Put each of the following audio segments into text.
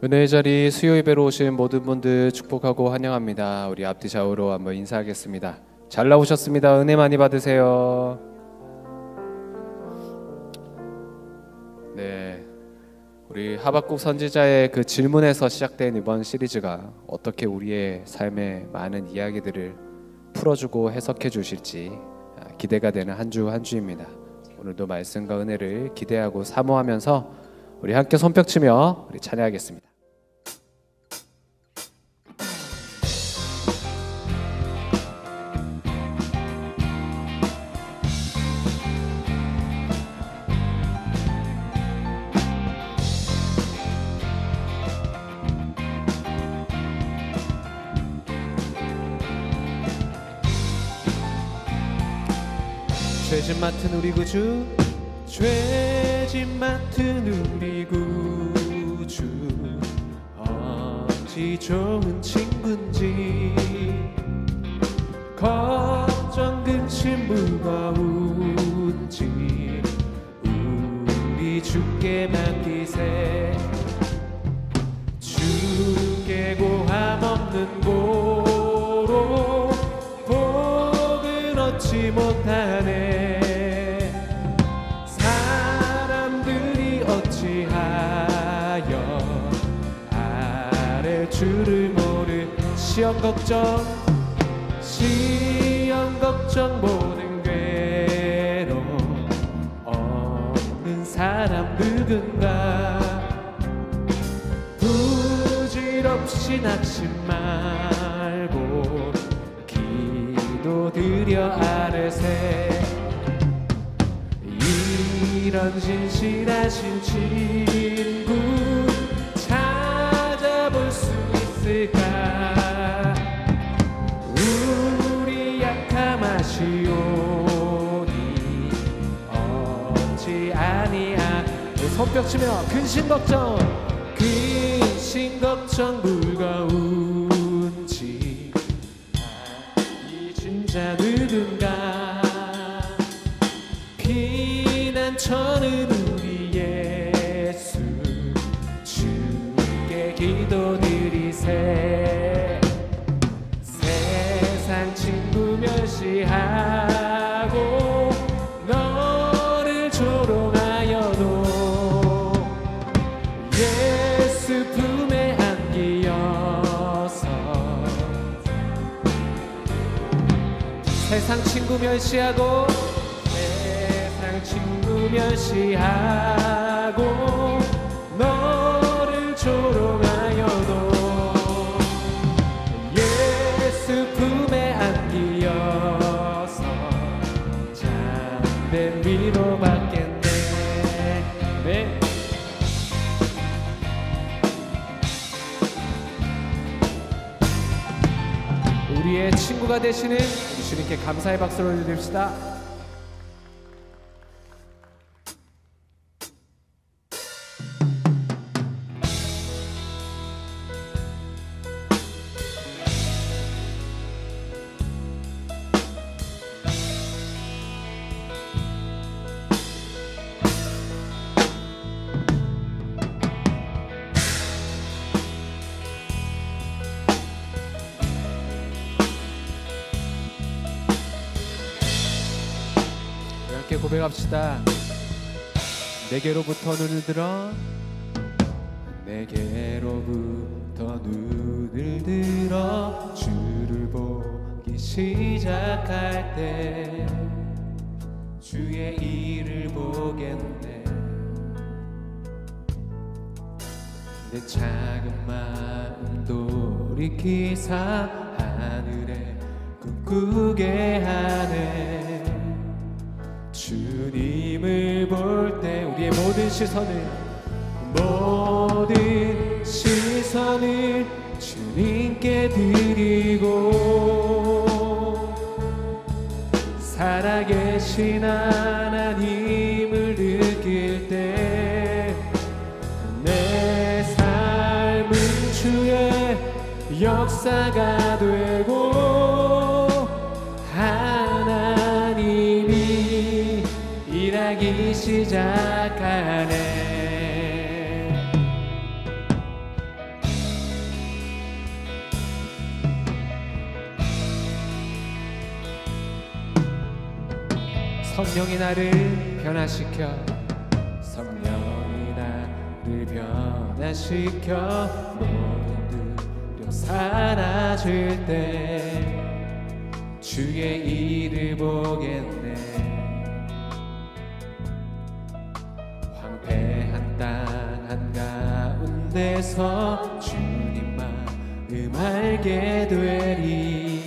은혜의 자리 수요 예배로 오신 모든 분들 축복하고 환영합니다. 우리 앞뒤 좌우로 한번 인사하겠습니다. 잘 나오셨습니다. 은혜 많이 받으세요. 네, 우리 하박국 선지자의 그 질문에서 시작된 이번 시리즈가 어떻게 우리의 삶의 많은 이야기들을 풀어주고 해석해 주실지 기대가 되는 한 주 한 주입니다. 오늘도 말씀과 은혜를 기대하고 사모하면서 우리 함께 손뼉치며 우리 찬양하겠습니다. 죄짐 맡은 우리 구주, 죄짐 맡은 우리 구주, 어찌 좋은 친구인지, 걱정 근심 무거운지 우리 주께 맡기세. 주께 고함 없는 고로 복을 얻지 못하네. 주를 모르 시험 걱정 모든 괴로움 없는 사람 누군가. 부질없이 낙심 말고 기도드려 아뢰세. 이런 진실하신 친구 찾아볼 수 있을까. 우리 약함하시오니 어찌 아니야. 손뼉치며 근심 걱정 무거운지 잊은 자 누군가. 피난처는 우리 예수 주께 기도드리세. 세상 친구 멸시하고 너를 조롱하여도 예수 품에 안기어서. 세상 친구 멸시하고 너를 조롱하여도 예수 품에 안기어서 잠든 위로 받겠네. 네. 우리의 친구가 되시는 우리 주님께 감사의 박수를 올려드립시다. 고백합시다. 내게로부터 눈을 들어, 내게로부터 눈을 들어 주를 보기 시작할 때 주의 일을 보겠네. 내 작은 마음 돌이키사 하늘에 꿈꾸게 하네. 주님을 볼 때 우리의 모든 시선을 주님께 드리고 살아계신 하나님을 느낄 때 내 삶은 주의 역사가 되고 하나님이 일하기 시작하네. 성령이 나를 변화시켜 성령이 나를 변화시켜 모든 두려움 사라질 때 주의 일을 보겠네. 황폐한 땅 한가운데서 주님 마음 알게 되리.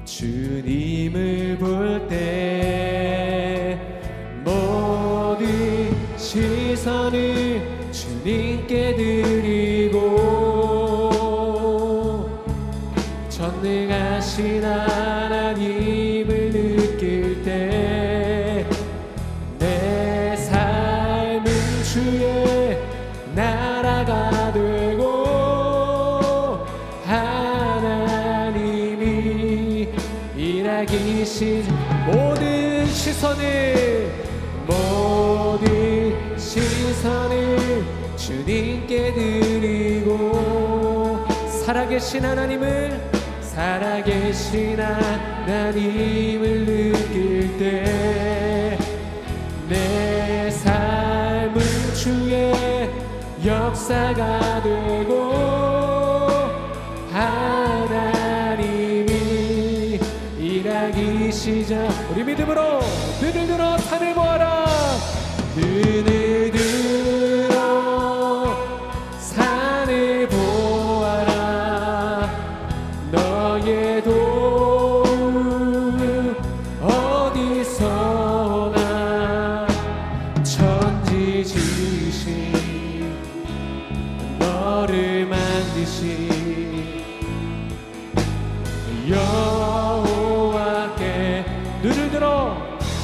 주님을 볼 때 모든 시선을 주님께 드리고 전능하신 하나님을 느낄 때 내 삶은 주의 나라가 되고 하나님이 일하기 시작. 모든 시선을 주님께 드리고 살아계신 하나님을 느낄 때 내 삶은 주의 역사가 되고 하나님이 일하기 시작. 우리 믿음으로 눈을 들어 산을 보아라. 눈을 들어 산을 보아라. 너의 도움 어디서나 천지 지으신 너를 만드신 여호와께 눈을 들어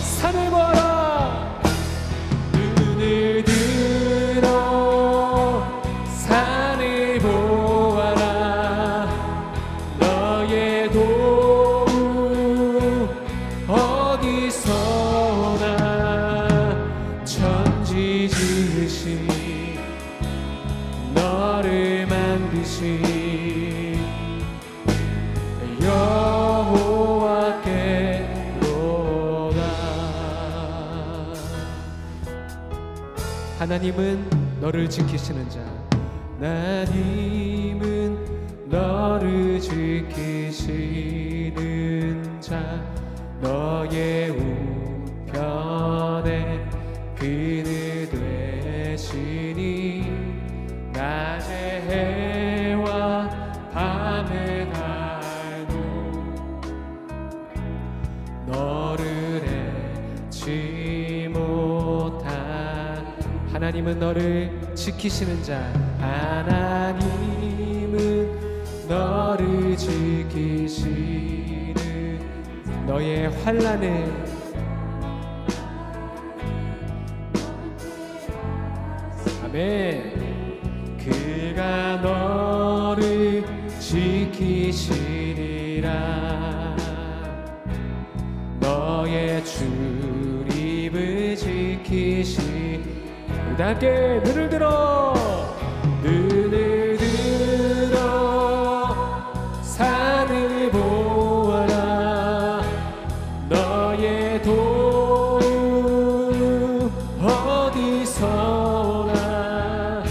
산을 보아라. 눈을 들어 산을 보아라. 너의 도움 어디서나 천지 지으신 너를 만드신 여호와께로다. 하나님은 너를 지키시는 자. 하나님은 너를 지키시는 자. 너의 우편에 그늘 되시니 낮의 해와 밤의 달도 너를 잊지 못한 하나님은 너를 지키시는 자. 하나님은 너를 지키시는 너의 환난을 아멘. 그가 너를 지키시리라. 너의 출입을 지키시. 우리 함께 눈을 들어 산을 보아라. 너의 도움 어디서나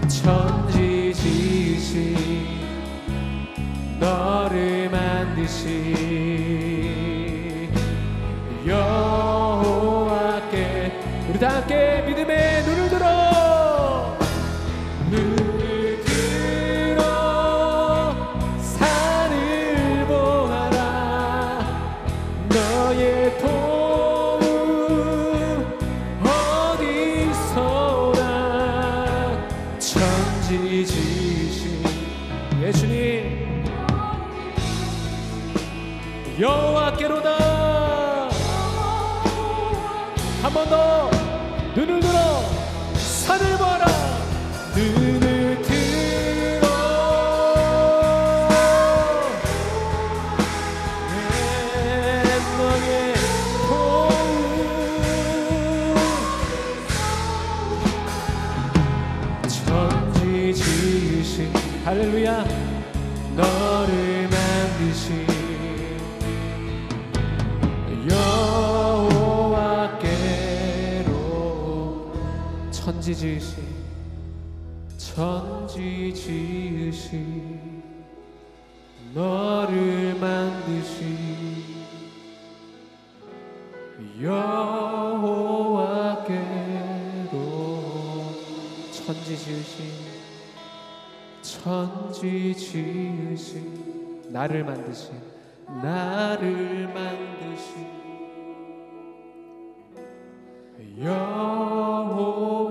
천지 지으신 너를 만드신 여호와께 우리 다 함께 믿음의 눈을 들어 산을 보아라. 너의 도움 어디서나 천지 지으신 예수님 여호와께로다. 한 번 더 눈을 들어 산을 봐라. 눈을 들어 너의 도움 천지 지으신 할렐루야 너를 만드신 여호와 천지 지으신 너를 만드신 여호와께로 천지 지으신 나를 만드신 여호와께로.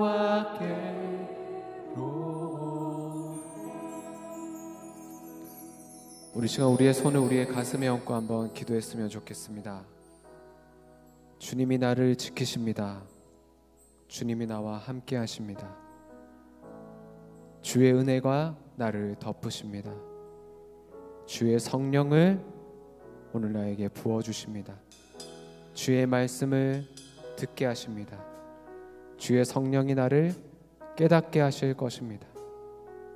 우리 시간 우리의 손을 우리의 가슴에 얹고 한번 기도했으면 좋겠습니다. 주님이 나를 지키십니다. 주님이 나와 함께 하십니다. 주의 은혜가 나를 덮으십니다. 주의 성령을 오늘 나에게 부어주십니다. 주의 말씀을 듣게 하십니다. 주의 성령이 나를 깨닫게 하실 것입니다.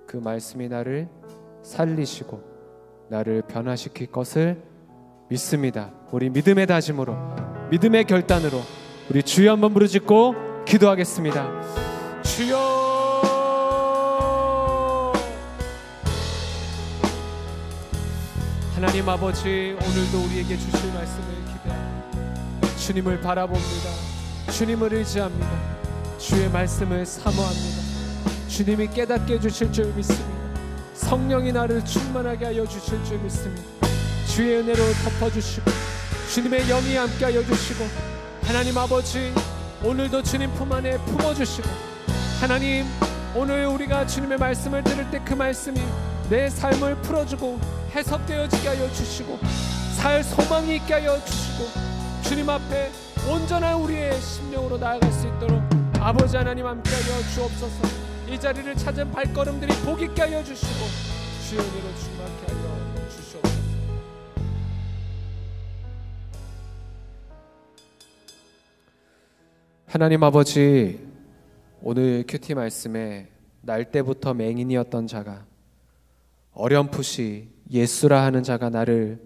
그 말씀이 나를 살리시고 나를 변화시킬 것을 믿습니다. 우리 믿음의 다짐으로, 믿음의 결단으로 우리 주여 한번 부르짖고 기도하겠습니다. 주여, 하나님 아버지, 오늘도 우리에게 주실 말씀을 기대합니다. 주님을 바라봅니다. 주님을 의지합니다. 주의 말씀을 사모합니다. 주님이 깨닫게 해주실 줄 믿습니다. 성령이 나를 충만하게 하여 주실 줄 믿습니다. 주의 은혜로 덮어주시고 주님의 영이 함께 하여 주시고, 하나님 아버지, 오늘도 주님 품 안에 품어주시고, 하나님, 오늘 우리가 주님의 말씀을 들을 때 그 말씀이 내 삶을 풀어주고 해석되어지게 하여 주시고 살 소망이 있게 하여 주시고, 주님 앞에 온전한 우리의 심령으로 나아갈 수 있도록 아버지 하나님 함께하여 주옵소서. 이 자리를 찾은 발걸음들이 복 있게 하여 주시고 주의 은혜로 충만케 하여 주시옵소서. 하나님 아버지, 오늘 큐티 말씀에 날 때부터 맹인이었던 자가 어렴풋이 예수라 하는 자가 나를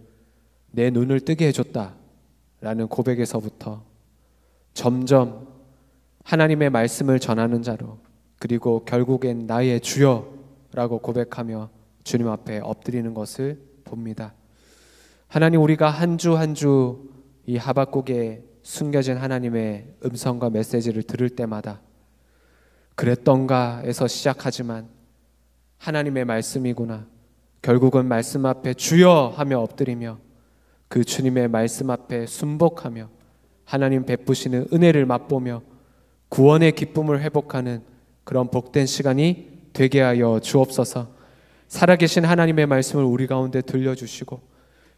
내 눈을 뜨게 해줬다 라는 고백에서부터 점점 하나님의 말씀을 전하는 자로, 그리고 결국엔 나의 주여라고 고백하며 주님 앞에 엎드리는 것을 봅니다. 하나님, 우리가 한 주 한 주 이 하박국에 숨겨진 하나님의 음성과 메시지를 들을 때마다 그랬던가에서 시작하지만 하나님의 말씀이구나, 결국은 말씀 앞에 주여 하며 엎드리며 그 주님의 말씀 앞에 순복하며 하나님 베푸시는 은혜를 맛보며 구원의 기쁨을 회복하는 그런 복된 시간이 되게 하여 주옵소서. 살아계신 하나님의 말씀을 우리 가운데 들려주시고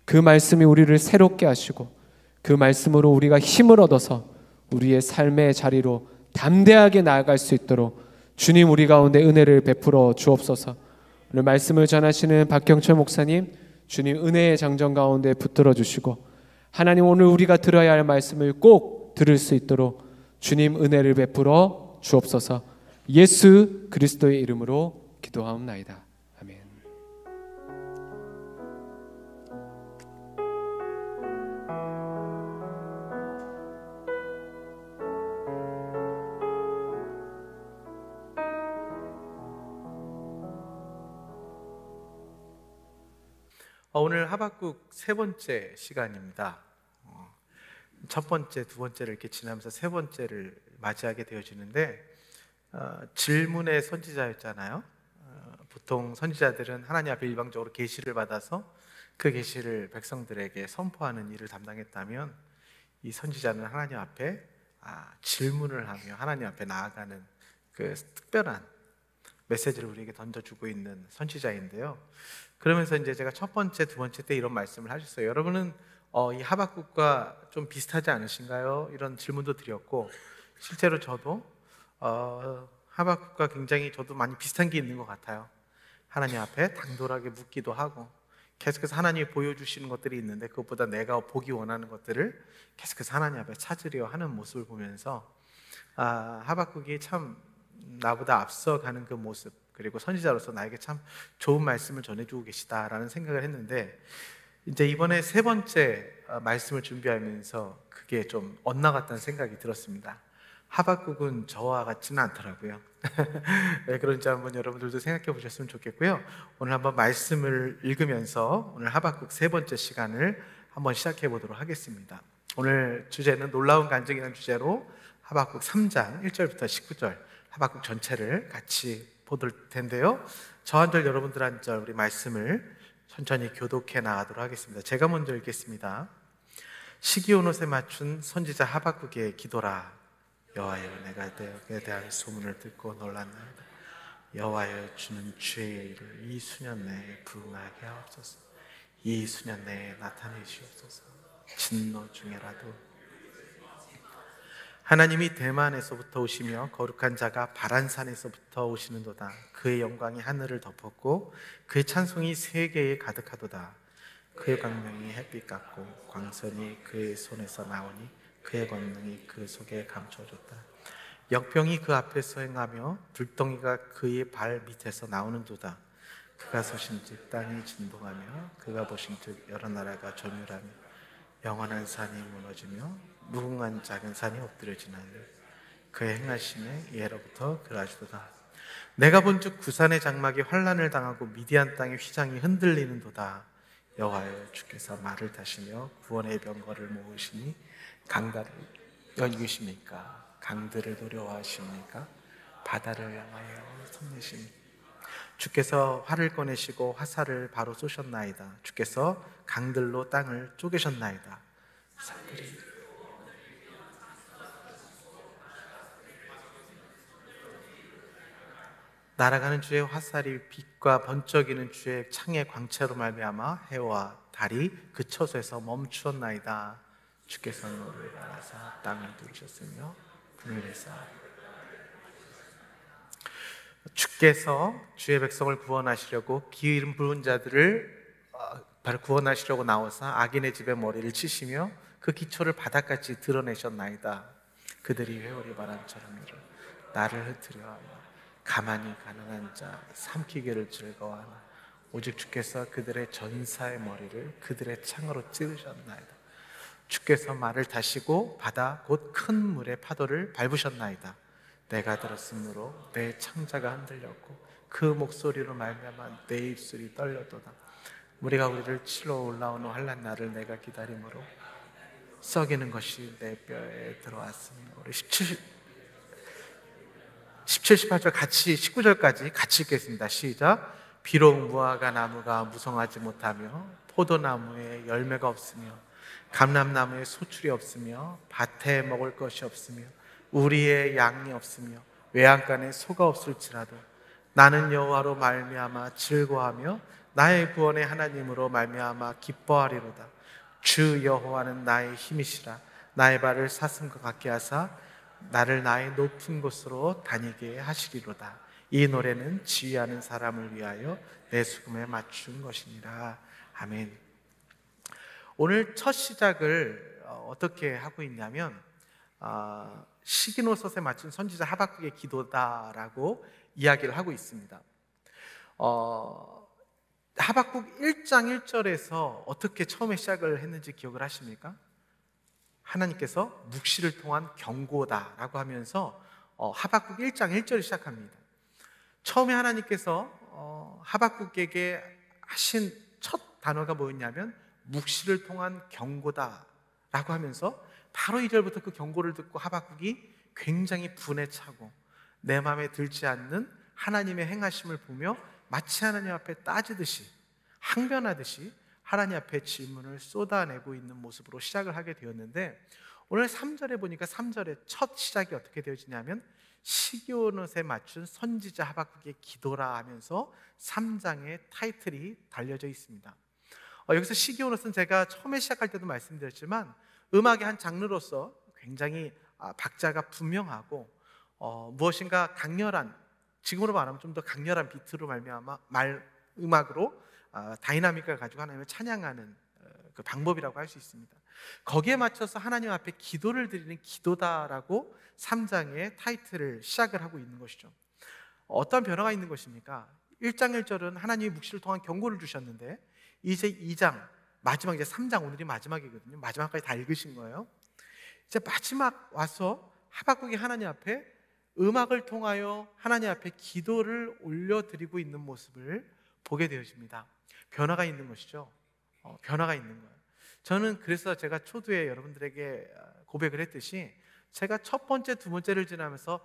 그 말씀이 우리를 새롭게 하시고 그 말씀으로 우리가 힘을 얻어서 우리의 삶의 자리로 담대하게 나아갈 수 있도록 주님 우리 가운데 은혜를 베풀어 주옵소서. 오늘 말씀을 전하시는 박경철 목사님, 주님 은혜의 장정 가운데 붙들어 주시고, 하나님 오늘 우리가 들어야 할 말씀을 꼭 들을 수 있도록 주님 은혜를 베풀어 주옵소서. 예수 그리스도의 이름으로 기도하옵나이다. 아멘. 오늘 하박국 세 번째 시간입니다. 첫 번째, 두 번째를 이렇게 지나면서 세 번째를 맞이하게 되어지는데, 질문의 선지자였잖아요. 보통 선지자들은 하나님 앞에 일방적으로 계시를 받아서 그 계시를 백성들에게 선포하는 일을 담당했다면, 이 선지자는 하나님 앞에 질문을 하며 하나님 앞에 나아가는 그 특별한 메시지를 우리에게 던져주고 있는 선지자인데요. 그러면서 이제 제가 첫 번째, 두 번째 때 이런 말씀을 하셨어요. 여러분은 이 하박국과 좀 비슷하지 않으신가요? 이런 질문도 드렸고, 실제로 저도 하박국과 굉장히 저도 많이 비슷한 게 있는 것 같아요. 하나님 앞에 당돌하게 묻기도 하고, 계속해서 하나님이 보여주시는 것들이 있는데 그것보다 내가 보기 원하는 것들을 계속해서 하나님 앞에 찾으려 하는 모습을 보면서 하박국이 참 나보다 앞서가는 그 모습, 그리고 선지자로서 나에게 참 좋은 말씀을 전해주고 계시다라는 생각을 했는데, 이제 이번에 세 번째 말씀을 준비하면서 그게 좀 엇나갔다는 생각이 들었습니다. 하박국은 저와 같지는 않더라고요. 왜 그런지 한번 여러분들도 생각해 보셨으면 좋겠고요. 오늘 한번 말씀을 읽으면서 오늘 하박국 세 번째 시간을 한번 시작해 보도록 하겠습니다. 오늘 주제는 놀라운 간증이라는 주제로 하박국 3장 1절부터 19절 하박국 전체를 같이 보실 텐데요. 저 한 절 여러분들 한 절 우리 말씀을 천천히 교독해 나가도록 하겠습니다. 제가 먼저 읽겠습니다. 시기 온 옷에 맞춘 선지자 하박국의 기도라. 여호와여, 내가 내게 대한 소문을 듣고 놀랐나이다. 여호와여, 주는 주의 일을 이 수년 내에 부응하게 하옵소서. 이 수년 내에 나타내시옵소서. 진노 중에라도. 하나님이 대만에서부터 오시며 거룩한 자가 바란산에서부터 오시는도다. 그의 영광이 하늘을 덮었고 그의 찬송이 세계에 가득하도다. 그의 광명이 햇빛 같고 광선이 그의 손에서 나오니 그의 권능이 그 속에 감춰졌다. 역병이 그 앞에서 행하며 불덩이가 그의 발 밑에서 나오는도다. 그가 서신즉 땅이 진동하며 그가 보신즉 여러 나라가 전율하며 영원한 산이 무너지며 무궁한 작은 산이 엎드려지나니 그의 행하심에 예로부터 그라지도다. 내가 본즉 구산의 장막이 환난을 당하고 미디안 땅의 휘장이 흔들리는도다. 여호와여, 주께서 말을 타시며 구원의 병거를 모으시니 강가를 연기십니까? 강들을 노려하십니까? 바다를 향하여 손내십니까? 주께서 활을 꺼내시고 화살을 바로 쏘셨나이다. 주께서 강들로 땅을 쪼개셨나이다. 산들이 날아가는 주의 화살이 빛과 번쩍이는 주의 창의 광채로 말미암아 해와 달이 그 처소에서 멈추었나이다. 주께서 노를 갈아서 땅을 두르셨으며 분을 내사 주께서 주의 백성을 구원하시려고 기름 부은 자들을 구원하시려고 나오사 악인의 집에 머리를 치시며 그 기초를 바닥같이 드러내셨나이다. 그들이 회오리 바람처럼 이를 나를 흩으려 하며 가만히 가난한 자 삼키기를 즐거워하나 오직 주께서 그들의 전사의 머리를 그들의 창으로 찌르셨나이다. 주께서 말을 타시고 바다 곧 큰 물의 파도를 밟으셨나이다. 내가 들었으므로 내 창자가 흔들렸고 그 목소리로 말미암아 내 입술이 떨렸도다. 무리가 우리를 치러 올라오는 환난 날을 내가 기다림으로 썩이는 것이 내 뼈에 들어왔으며. 우리 17, 18절 같이 19절까지 같이 읽겠습니다. 시작. 비록 무화과 나무가 무성하지 못하며 포도나무에 열매가 없으며 감람나무에 소출이 없으며 밭에 먹을 것이 없으며 우리의 양이 없으며 외양간에 소가 없을지라도 나는 여호와로 말미암아 즐거워하며 나의 구원의 하나님으로 말미암아 기뻐하리로다. 주 여호와는 나의 힘이시라. 나의 발을 사슴과 같게 하사 나를 나의 높은 곳으로 다니게 하시리로다. 이 노래는 지휘하는 사람을 위하여 내 수금에 맞춘 것이니라. 아멘. 오늘 첫 시작을 어떻게 하고 있냐면 시기노솥에 맞춘 선지자 하박국의 기도다라고 이야기를 하고 있습니다. 하박국 1장 1절에서 어떻게 처음에 시작을 했는지 기억을 하십니까? 하나님께서 묵시를 통한 경고다라고 하면서 하박국 1장 1절을 시작합니다. 처음에 하나님께서 하박국에게 하신 첫 단어가 뭐였냐면 묵시를 통한 경고다라고 하면서 바로 2절부터 그 경고를 듣고 하박국이 굉장히 분에 차고 내 마음에 들지 않는 하나님의 행하심을 보며 마치 하나님 앞에 따지듯이 항변하듯이 하나님 앞에 질문을 쏟아내고 있는 모습으로 시작을 하게 되었는데, 오늘 3절에 보니까 3절의 첫 시작이 어떻게 되어지냐면 시기온옷에 맞춘 선지자 하박국의 기도라 하면서 3장의 타이틀이 달려져 있습니다. 여기서 시기온옷은 제가 처음에 시작할 때도 말씀드렸지만 음악의 한 장르로서 굉장히 박자가 분명하고 무엇인가 강렬한, 지금으로 말하면 좀 더 강렬한 비트로 말미암아 음악으로 다이나믹을 가지고 하나님을 찬양하는 그 방법이라고 할 수 있습니다. 거기에 맞춰서 하나님 앞에 기도를 드리는 기도다라고 3장의 타이틀을 시작을 하고 있는 것이죠. 어떤 변화가 있는 것입니까? 1장 1절은 하나님이 묵시를 통한 경고를 주셨는데 이제 2장 마지막, 이제 3장 오늘이 마지막이거든요. 마지막까지 다 읽으신 거예요. 이제 마지막 와서 하박국이 하나님 앞에 음악을 통하여 하나님 앞에 기도를 올려드리고 있는 모습을 보게 되어집니다. 변화가 있는 것이죠. 변화가 있는 거예요. 저는 그래서 제가 초두에 여러분들에게 고백을 했듯이 제가 첫 번째, 두 번째를 지나면서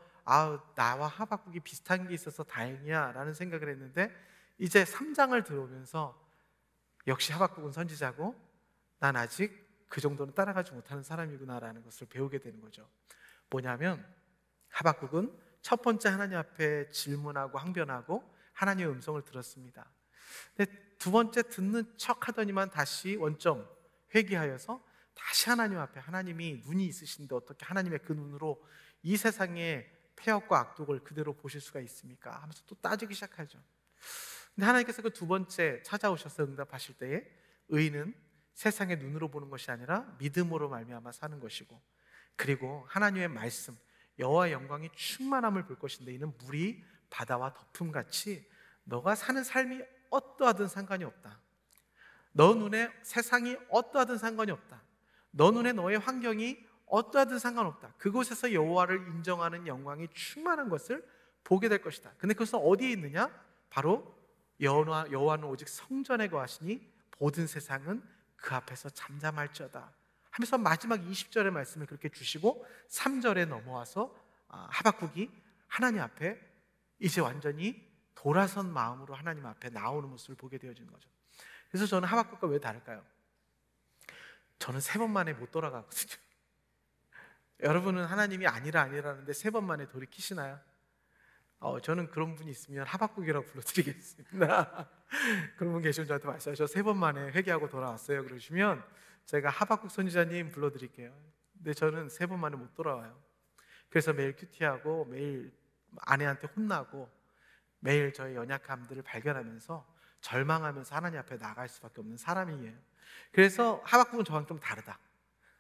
나와 하박국이 비슷한 게 있어서 다행이야 라는 생각을 했는데, 이제 3장을 들어오면서 역시 하박국은 선지자고 난 아직 그 정도는 따라가지 못하는 사람이구나 라는 것을 배우게 되는 거죠. 뭐냐면 하박국은 첫 번째 하나님 앞에 질문하고 항변하고 하나님의 음성을 들었습니다. 근데 두 번째 듣는 척 하더니만 다시 원점 회귀하여서 다시 하나님 앞에, 하나님이 눈이 있으신데 어떻게 하나님의 그 눈으로 이 세상의 폐역과 악독을 그대로 보실 수가 있습니까? 하면서 또 따지기 시작하죠. 근데 하나님께서 그 두 번째 찾아오셔서 응답하실 때에 의인은 세상의 눈으로 보는 것이 아니라 믿음으로 말미암아 사는 것이고, 그리고 하나님의 말씀 여호와의 영광이 충만함을 볼 것인데 이는 물이 바다와 덮음같이 너가 사는 삶이 어떠하든 상관이 없다. 너 눈에 세상이 어떠하든 상관이 없다. 너 눈에 너의 환경이 어떠하든 상관없다. 그곳에서 여호와를 인정하는 영광이 충만한 것을 보게 될 것이다. 근데 그것은 어디에 있느냐? 바로 여호와는 오직 성전에 거하시니 모든 세상은 그 앞에서 잠잠할지어다 하면서 마지막 20절의 말씀을 그렇게 주시고 3절에 넘어와서 하박국이 하나님 앞에 이제 완전히 돌아선 마음으로 하나님 앞에 나오는 모습을 보게 되어지는 거죠. 그래서 저는 하박국과 왜 다를까요? 저는 3번 만에 못 돌아가거든요. 여러분은 하나님이 아니라는데 3번 만에 돌이키시나요? 저는 그런 분이 있으면 하박국이라고 불러드리겠습니다. 그런 분 계시면 저한테 말씀하셔. 3번 만에 회개하고 돌아왔어요 그러시면 제가 하박국 선지자님 불러드릴게요. 근데 저는 3번 만에 못 돌아와요. 그래서 매일 큐티하고 매일 아내한테 혼나고 매일 저의 연약함들을 발견하면서 절망하면서 하나님 앞에 나갈 수밖에 없는 사람이에요. 그래서 하박국은 저랑 좀 다르다.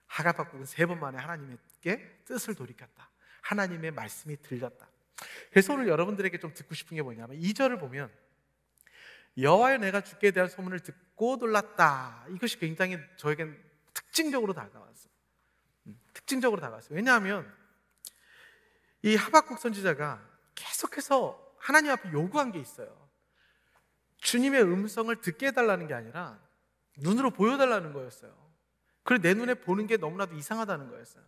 하박국은 3번 만에 하나님께 뜻을 돌이켰다. 하나님의 말씀이 들렸다. 그래서 오늘 여러분들에게 좀 듣고 싶은 게 뭐냐면 2절을 보면 여호와여 내가 주께 대한 소문을 듣고 놀랐다. 이것이 굉장히 저에겐 특징적으로 다가왔어요. 특징적으로 다가왔어요. 왜냐하면 이 하박국 선지자가 계속해서 하나님 앞에 요구한 게 있어요. 주님의 음성을 듣게 해달라는 게 아니라 눈으로 보여달라는 거였어요. 그리고 내 눈에 보는 게 너무나도 이상하다는 거였어요.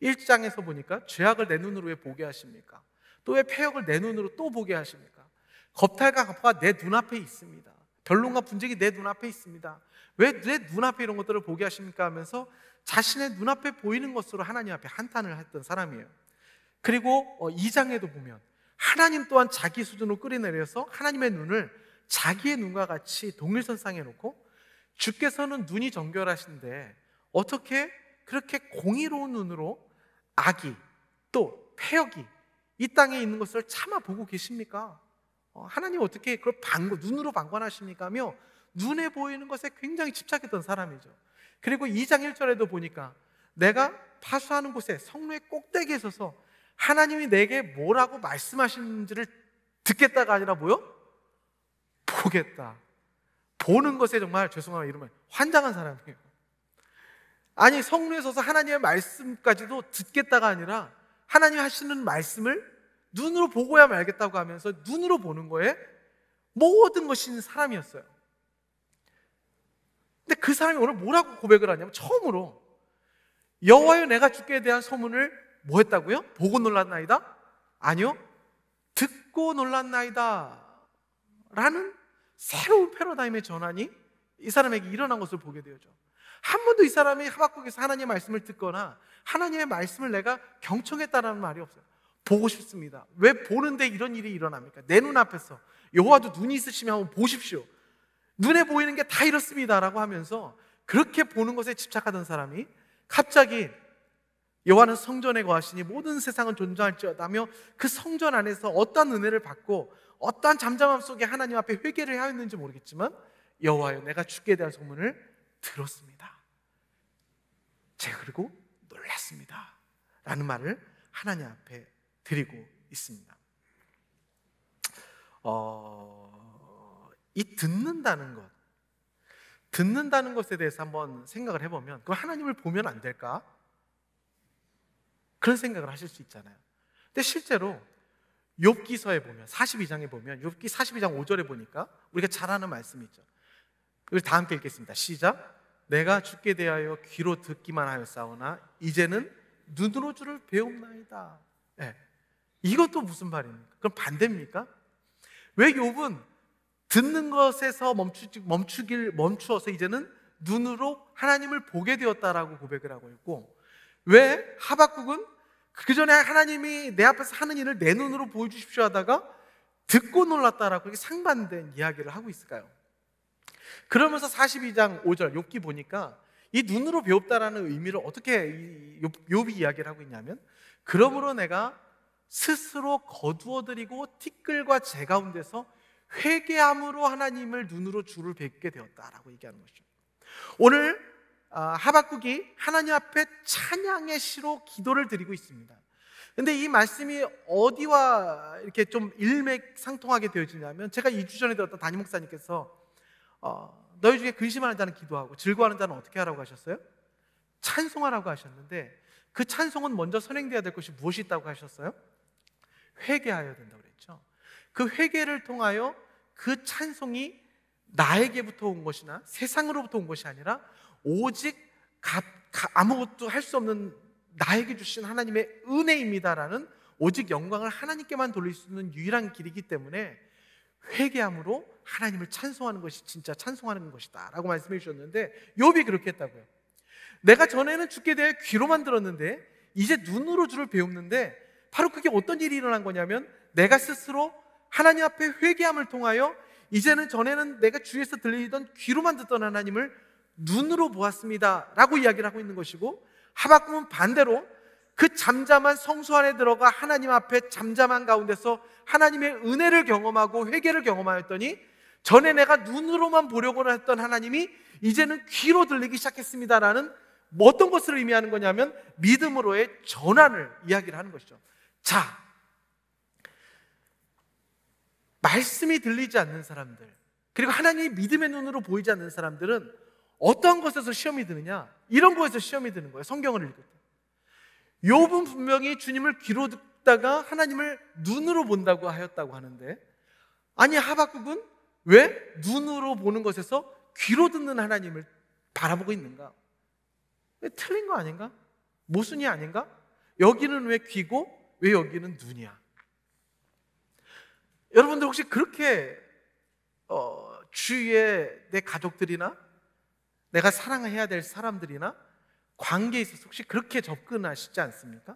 1장에서 보니까 죄악을 내 눈으로 왜 보게 하십니까? 또 왜 폐역을 내 눈으로 또 보게 하십니까? 겁탈과 가파가 내 눈앞에 있습니다. 변론과 분쟁이 내 눈앞에 있습니다. 왜 내 눈앞에 이런 것들을 보게 하십니까? 하면서 자신의 눈앞에 보이는 것으로 하나님 앞에 한탄을 했던 사람이에요. 그리고 2장에도 보면 하나님 또한 자기 수준으로 끌어내려서 하나님의 눈을 자기의 눈과 같이 동일선상에 놓고 주께서는 눈이 정결하신데 어떻게 그렇게 공의로운 눈으로 악이 또 폐역이 이 땅에 있는 것을 차마 보고 계십니까? 하나님 어떻게 그걸 눈으로 방관하십니까? 하며 눈에 보이는 것에 굉장히 집착했던 사람이죠. 그리고 2장 1절에도 보니까 내가 파수하는 곳에 성루의 꼭대기에 서서 하나님이 내게 뭐라고 말씀하시는지를 듣겠다가 아니라 뭐요? 보겠다. 보는 것에 정말 죄송하면 이러면 환장한 사람이에요. 아니 성루에 서서 하나님의 말씀까지도 듣겠다가 아니라 하나님 하시는 말씀을 눈으로 보고야 말겠다고 하면서 눈으로 보는 거에 모든 것이 있는 사람이었어요. 근데 그 사람이 오늘 뭐라고 고백을 하냐면 처음으로 여호와여 내가 주께 대한 소문을 뭐 했다고요? 보고 놀랐나이다? 아니요, 듣고 놀랐나이다 라는 새로운 패러다임의 전환이 이 사람에게 일어난 것을 보게 되죠. 한 번도 이 사람이 하박국에서 하나님의 말씀을 듣거나 하나님의 말씀을 내가 경청했다라는 말이 없어요. 보고 싶습니다. 왜 보는데 이런 일이 일어납니까? 내 눈앞에서 여호와도 눈이 있으시면 한번 보십시오. 눈에 보이는 게 다 이렇습니다 라고 하면서 그렇게 보는 것에 집착하던 사람이 갑자기 여호와는 성전에 거하시니 모든 세상은 존재할지어다며 그 성전 안에서 어떠한 은혜를 받고 어떠한 잠잠함 속에 하나님 앞에 회개를 하였는지 모르겠지만 여호와여 내가 주께 대한 소문을 들었습니다. 제가 그리고 놀랐습니다 라는 말을 하나님 앞에 드리고 있습니다. 이 듣는다는 것에 대해서 한번 생각을 해보면 그럼 하나님을 보면 안 될까? 그런 생각을 하실 수 있잖아요. 근데 실제로 욥기서에 보면 42장에 보면 욥기 42장 5절에 보니까 우리가 잘 아는 말씀이 있죠. 우리 다 함께 읽겠습니다. 시작. 내가 주께 대하여 귀로 듣기만 하였사오나 이제는 눈으로 주를 배움나이다. 네. 이것도 무슨 말입니까? 그럼 반대입니까? 왜 욥은 듣는 것에서 멈추어서 이제는 눈으로 하나님을 보게 되었다라고 고백을 하고 있고, 왜 하박국은 그 전에 하나님이 내 앞에서 하는 일을 내 눈으로 보여주십시오 하다가 듣고 놀랐다라고 이렇게 상반된 이야기를 하고 있을까요? 그러면서 42장 5절 욥기 보니까 이 눈으로 배웠다라는 의미를 어떻게 욥이 이야기를 하고 있냐면, 그러므로 내가 스스로 거두어드리고 티끌과 재 가운데서 회개함으로 하나님을 눈으로 주를 뵙게 되었다라고 얘기하는 것이죠. 오늘 하박국이 하나님 앞에 찬양의 시로 기도를 드리고 있습니다. 근데 이 말씀이 어디와 이렇게 좀 일맥상통하게 되어지냐면, 제가 2주 전에 들었던 담임 목사님께서 너희 중에 근심하는 자는 기도하고 즐거워하는 자는 어떻게 하라고 하셨어요? 찬송하라고 하셨는데, 그 찬송은 먼저 선행되어야 될 것이 무엇이 있다고 하셨어요? 회개하여야 된다고 그랬죠. 그 회개를 통하여 그 찬송이 나에게부터 온 것이나 세상으로부터 온 것이 아니라 오직 아무것도 할 수 없는 나에게 주신 하나님의 은혜입니다라는, 오직 영광을 하나님께만 돌릴 수 있는 유일한 길이기 때문에 회개함으로 하나님을 찬송하는 것이 진짜 찬송하는 것이다 라고 말씀해 주셨는데, 욥이 그렇게 했다고요. 내가 전에는 주께 대해 귀로만 들었는데 이제 눈으로 주를 배웠는데, 바로 그게 어떤 일이 일어난 거냐면, 내가 스스로 하나님 앞에 회개함을 통하여 이제는 전에는 내가 주위에서 들리던 귀로만 듣던 하나님을 눈으로 보았습니다 라고 이야기를 하고 있는 것이고, 하박국은 반대로 그 잠잠한 성소 안에 들어가 하나님 앞에 잠잠한 가운데서 하나님의 은혜를 경험하고 회개를 경험하였더니, 전에 내가 눈으로만 보려고 했던 하나님이 이제는 귀로 들리기 시작했습니다라는, 어떤 것을 의미하는 거냐면 믿음으로의 전환을 이야기를 하는 것이죠. 자, 말씀이 들리지 않는 사람들, 그리고 하나님이 믿음의 눈으로 보이지 않는 사람들은 어떤 것에서 시험이 드느냐? 이런 거에서 시험이 드는 거예요. 성경을 읽을 때 욥은 분명히 주님을 귀로 듣다가 하나님을 눈으로 본다고 하였다고 하는데, 아니 하박국은 왜 눈으로 보는 것에서 귀로 듣는 하나님을 바라보고 있는가? 틀린 거 아닌가? 모순이 아닌가? 여기는 왜 귀고 왜 여기는 눈이야? 여러분들 혹시 그렇게 주위에 내 가족들이나 내가 사랑해야 될 사람들이나 관계에 있어서 혹시 그렇게 접근하시지 않습니까?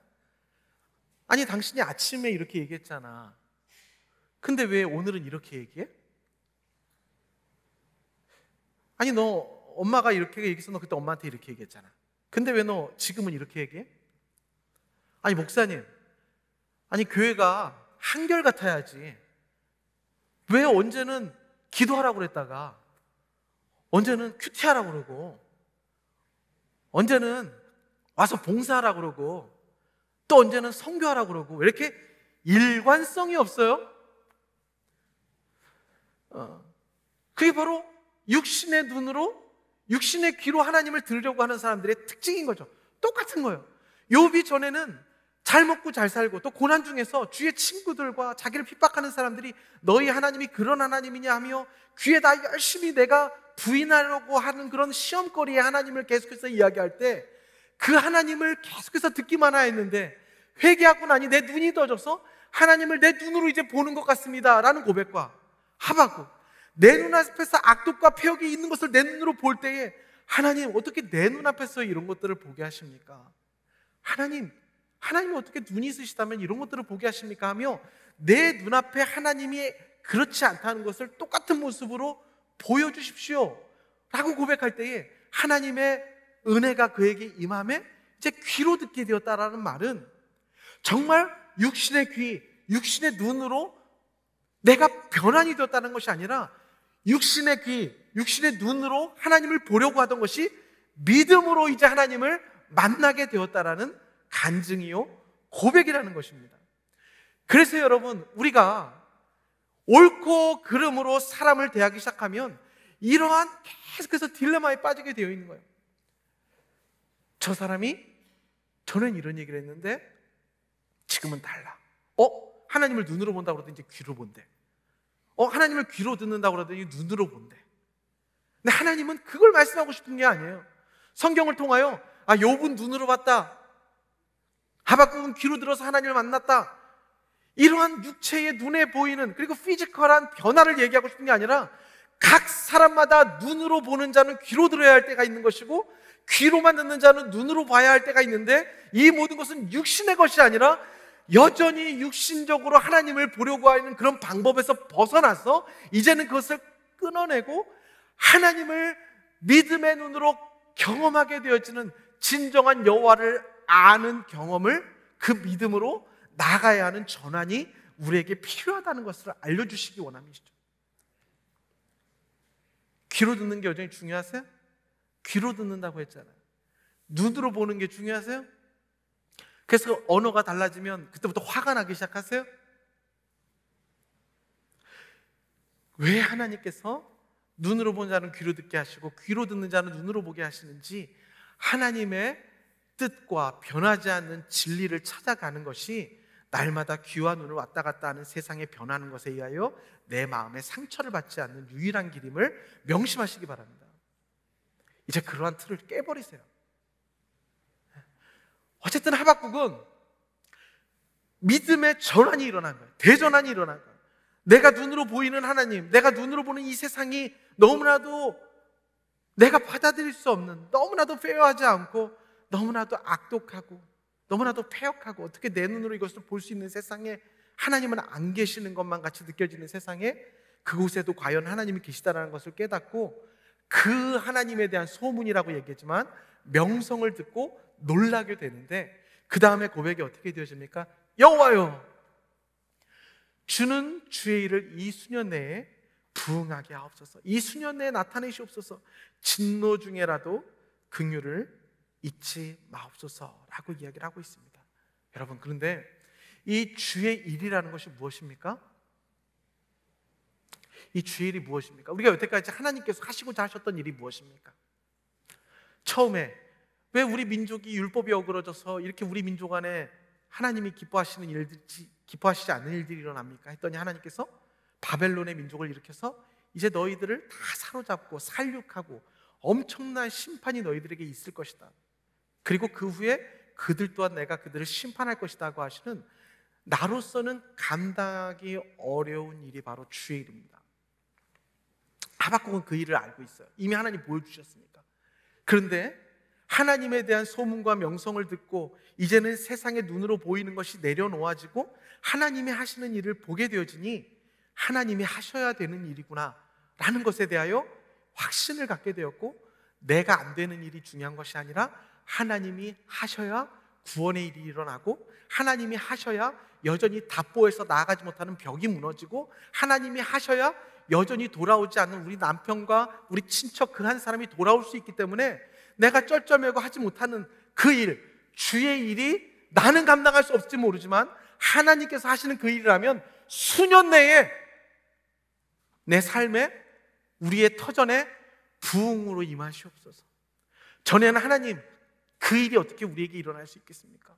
아니 당신이 아침에 이렇게 얘기했잖아. 근데 왜 오늘은 이렇게 얘기해? 아니 너 엄마가 이렇게 얘기해서 너 그때 엄마한테 이렇게 얘기했잖아. 근데 왜 너 지금은 이렇게 얘기해? 아니 목사님, 아니 교회가 한결같아야지 왜 언제는 기도하라고 그랬다가 언제는 큐티하라고 그러고 언제는 와서 봉사하라고 그러고 또 언제는 선교하라고 그러고 왜 이렇게 일관성이 없어요? 그게 바로 육신의 눈으로 육신의 귀로 하나님을 들으려고 하는 사람들의 특징인 거죠. 똑같은 거예요. 욥이 전에는 잘 먹고 잘 살고 또 고난 중에서 주위의 친구들과 자기를 핍박하는 사람들이 너희 하나님이 그런 하나님이냐 하며 귀에다 열심히 내가 부인하려고 하는 그런 시험거리의 하나님을 계속해서 이야기할 때 그 하나님을 계속해서 듣기만 하였는데, 회개하고 나니 내 눈이 떠져서 하나님을 내 눈으로 이제 보는 것 같습니다 라는 고백과, 하박국, 내 눈앞에서 악독과 폐역이 있는 것을 내 눈으로 볼 때에 하나님 어떻게 내 눈앞에서 이런 것들을 보게 하십니까? 하나님이 어떻게 눈이 있으시다면 이런 것들을 보게 하십니까? 하며 내 눈앞에 하나님이 그렇지 않다는 것을 똑같은 모습으로 보여주십시오 라고 고백할 때에 하나님의 은혜가 그에게 임함에 이제 귀로 듣게 되었다라는 말은 정말 육신의 귀, 육신의 눈으로 내가 변환이 되었다는 것이 아니라 육신의 귀, 육신의 눈으로 하나님을 보려고 하던 것이 믿음으로 이제 하나님을 만나게 되었다라는 간증이요 고백이라는 것입니다. 그래서 여러분, 우리가 옳고 그름으로 사람을 대하기 시작하면 이러한 계속해서 딜레마에 빠지게 되어 있는 거예요. 저 사람이 전엔 이런 얘기를 했는데 지금은 달라. 하나님을 눈으로 본다고 그러더니 이제 귀로 본대. 하나님을 귀로 듣는다고 그러더니 눈으로 본대. 근데 하나님은 그걸 말씀하고 싶은 게 아니에요. 성경을 통하여 욥은 눈으로 봤다, 하박국은 귀로 들어서 하나님을 만났다, 이러한 육체의 눈에 보이는, 그리고 피지컬한 변화를 얘기하고 싶은 게 아니라 각 사람마다 눈으로 보는 자는 귀로 들어야 할 때가 있는 것이고 귀로만 듣는 자는 눈으로 봐야 할 때가 있는데, 이 모든 것은 육신의 것이 아니라 여전히 육신적으로 하나님을 보려고 하는 그런 방법에서 벗어나서 이제는 그것을 끊어내고 하나님을 믿음의 눈으로 경험하게 되어지는 진정한 여호와를 아는 경험을, 그 믿음으로 나아가야 하는 전환이 우리에게 필요하다는 것을 알려주시기 원함이시죠. 귀로 듣는 게 여전히 중요하세요? 귀로 듣는다고 했잖아요. 눈으로 보는 게 중요하세요? 그래서 언어가 달라지면 그때부터 화가 나기 시작하세요? 왜 하나님께서 눈으로 보는 자는 귀로 듣게 하시고 귀로 듣는 자는 눈으로 보게 하시는지, 하나님의 뜻과 변하지 않는 진리를 찾아가는 것이 날마다 귀와 눈을 왔다 갔다 하는 세상에 변하는 것에 의하여 내 마음에 상처를 받지 않는 유일한 길임을 명심하시기 바랍니다. 이제 그러한 틀을 깨버리세요. 어쨌든 하박국은 믿음의 전환이 일어난 거예요. 대전환이 일어난 거예요. 내가 눈으로 보이는 하나님, 내가 눈으로 보는 이 세상이 너무나도 내가 받아들일 수 없는, 너무나도 페어하지 않고 너무나도 악독하고 너무나도 패역하고, 어떻게 내 눈으로 이것을 볼 수 있는 세상에 하나님은 안 계시는 것만 같이 느껴지는 세상에, 그곳에도 과연 하나님이 계시다는 것을 깨닫고 그 하나님에 대한 소문이라고 얘기했지만 명성을 듣고 놀라게 되는데, 그 다음에 고백이 어떻게 되어집니까? 여호와여, 주는 주의 일을 이 수년 내에 부응하게 하옵소서. 이 수년 내에 나타내시옵소서. 진노 중에라도 긍휼을 잊지 마옵소서라고 이야기를 하고 있습니다. 여러분, 그런데 이 주의 일이라는 것이 무엇입니까? 이 주의 일이 무엇입니까? 우리가 여태까지 하나님께서 하시고자 하셨던 일이 무엇입니까? 처음에 왜 우리 민족이 율법이 어그러져서 이렇게 우리 민족 안에 하나님이 기뻐하시는 일들이, 기뻐하시지 않는 일들이 일어납니까? 했더니 하나님께서 바벨론의 민족을 일으켜서 이제 너희들을 다 사로잡고 살육하고 엄청난 심판이 너희들에게 있을 것이다. 그리고 그 후에 그들 또한 내가 그들을 심판할 것이라고 하시는, 나로서는 감당하기 어려운 일이 바로 주의 일입니다. 하박국은 그 일을 알고 있어요. 이미 하나님 보여주셨으니까. 그런데 하나님에 대한 소문과 명성을 듣고 이제는 세상의 눈으로 보이는 것이 내려놓아지고 하나님이 하시는 일을 보게 되어지니 하나님이 하셔야 되는 일이구나 라는 것에 대하여 확신을 갖게 되었고, 내가 안 되는 일이 중요한 것이 아니라 하나님이 하셔야 구원의 일이 일어나고, 하나님이 하셔야 여전히 답보에서 나아가지 못하는 벽이 무너지고, 하나님이 하셔야 여전히 돌아오지 않는 우리 남편과 우리 친척 그 한 사람이 돌아올 수 있기 때문에 내가 쩔쩔매고 하지 못하는 그 일, 주의 일이 나는 감당할 수 없을지 모르지만 하나님께서 하시는 그 일이라면 수년 내에 내 삶에, 우리의 터전에 부흥으로 임하시옵소서. 전에는 하나님, 그 일이 어떻게 우리에게 일어날 수 있겠습니까?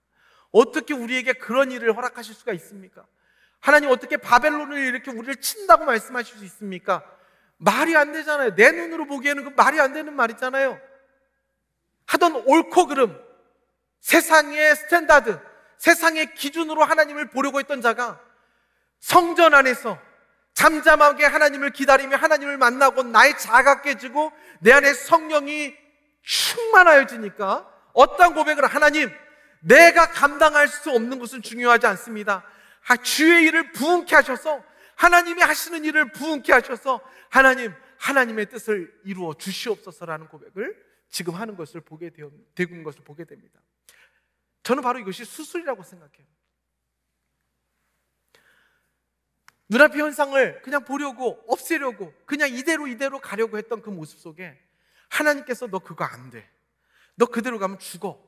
어떻게 우리에게 그런 일을 허락하실 수가 있습니까? 하나님, 어떻게 바벨론을 이렇게 우리를 친다고 말씀하실 수 있습니까? 말이 안 되잖아요. 내 눈으로 보기에는 그 말이 안 되는 말이잖아요. 하던 옳고 그름, 세상의 스탠다드, 세상의 기준으로 하나님을 보려고 했던 자가 성전 안에서 잠잠하게 하나님을 기다리며 하나님을 만나고 나의 자아가 깨지고 내 안에 성령이 충만하여지니까 어떤 고백을, 하나님, 내가 감당할 수 없는 것은 중요하지 않습니다. 주의 일을 부응케 하셔서, 하나님이 하시는 일을 부응케 하셔서 하나님, 하나님의 뜻을 이루어 주시옵소서라는 고백을 지금 하는 것을 되는 것을 보게 됩니다. 저는 바로 이것이 수술이라고 생각해요. 눈앞의 현상을 그냥 보려고, 없애려고, 그냥 이대로 가려고 했던 그 모습 속에 하나님께서 너 그거 안 돼, 너 그대로 가면 죽어,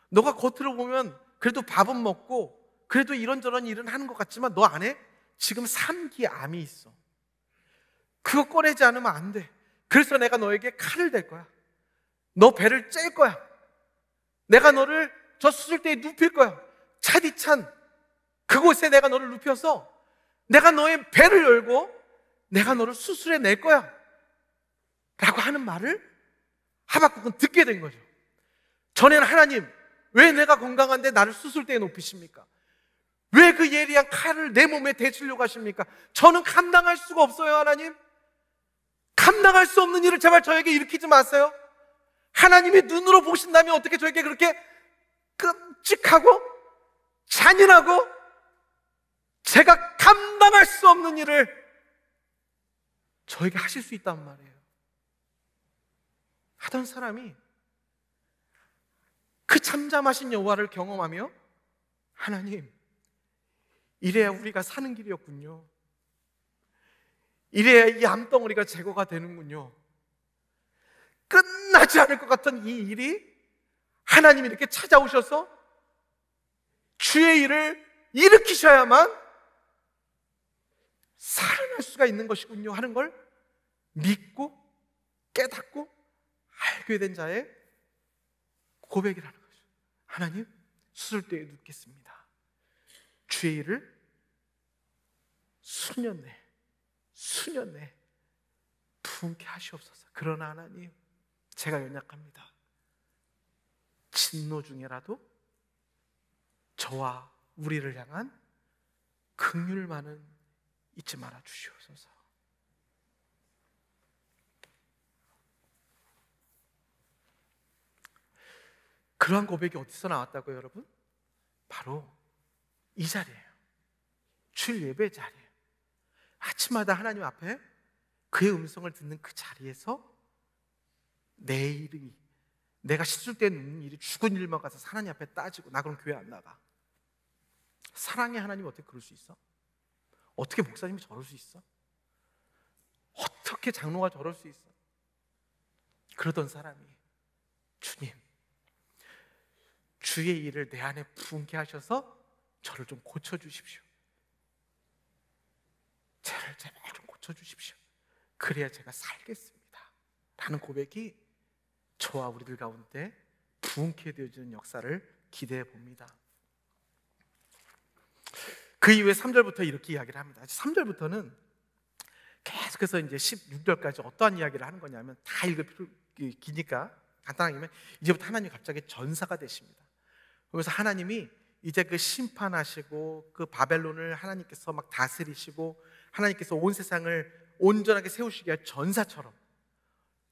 너가 겉으로 보면 그래도 밥은 먹고 그래도 이런저런 일은 하는 것 같지만 너 안에 지금 3기 암이 있어, 그거 꺼내지 않으면 안 돼. 그래서 내가 너에게 칼을 댈 거야, 너 배를 짤 거야, 내가 너를 저 수술대에 눕힐 거야, 차디찬 그곳에 내가 너를 눕혀서 내가 너의 배를 열고 내가 너를 수술해 낼 거야 라고 하는 말을 하박국은 듣게 된 거죠. 전에는 하나님, 왜 내가 건강한데 나를 수술대에 높이십니까? 왜 그 예리한 칼을 내 몸에 대시려고 하십니까? 저는 감당할 수가 없어요. 하나님, 감당할 수 없는 일을 제발 저에게 일으키지 마세요. 하나님이 눈으로 보신다면 어떻게 저에게 그렇게 끔찍하고 잔인하고 제가 감당할 수 없는 일을 저에게 하실 수 있단 말이에요. 하던 사람이 그 잠잠하신 여호와를 경험하며 하나님, 이래야 우리가 사는 길이었군요. 이래야 이 암덩어리가 제거가 되는군요. 끝나지 않을 것 같은 이 일이 하나님이 이렇게 찾아오셔서 주의 일을 일으키셔야만 살아날 수가 있는 것이군요 하는 걸 믿고 깨닫고 알게 된 자의 고백이라는 거죠. 하나님, 수술대에 눕겠습니다. 주의 일을 수년 내 부흥케 하시옵소서. 그러나 하나님, 제가 연약합니다. 진노 중에라도 저와 우리를 향한 긍휼만은 잊지 말아 주시옵소서. 그러한 고백이 어디서 나왔다고요, 여러분? 바로 이 자리예요. 주일 예배 자리예요. 아침마다 하나님 앞에 그의 음성을 듣는 그 자리에서 내 일이, 내가 씻을 때 눕는 일이 죽은 일만 가서 하나님 앞에 따지고 나 그럼 교회 안 나가. 사랑의 하나님 어떻게 그럴 수 있어? 어떻게 목사님이 저럴 수 있어? 어떻게 장로가 저럴 수 있어? 그러던 사람이 주님, 주의 일을 내 안에 부흥케 하셔서 저를 좀 고쳐주십시오. 저를 제발 좀 고쳐주십시오. 그래야 제가 살겠습니다 라는 고백이 저와 우리들 가운데 부흥케 되어지는 역사를 기대해 봅니다. 그 이후에 3절부터 이렇게 이야기를 합니다. 3절부터는 계속해서 이제 16절까지 어떠한 이야기를 하는 거냐면, 다 읽을 필요 기니까 간단하게 하면, 이제부터 하나님이 갑자기 전사가 되십니다. 그래서 하나님이 이제 그 심판하시고 그 바벨론을 하나님께서 막 다스리시고 하나님께서 온 세상을 온전하게 세우시기 위한 전사처럼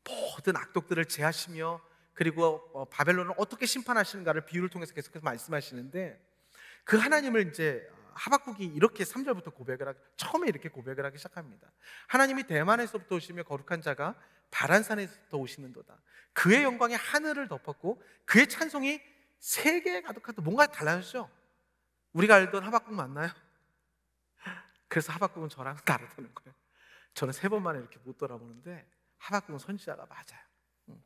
모든 악독들을 제하시며, 그리고 바벨론을 어떻게 심판하시는가를 비유를 통해서 계속해서 말씀하시는데, 그 하나님을 이제 하박국이 이렇게 3절부터 처음에 이렇게 고백을 하기 시작합니다. 하나님이 대만에서부터 오시며 거룩한 자가 바란산에서부터 오시는도다. 그의 영광이 하늘을 덮었고 그의 찬송이 세계에 가득하다. 뭔가 달라졌죠? 우리가 알던 하박국 맞나요? 그래서 하박국은 저랑 다르다는 거예요. 저는 3번 만에 이렇게 못 돌아보는데 하박국은 선지자가 맞아요.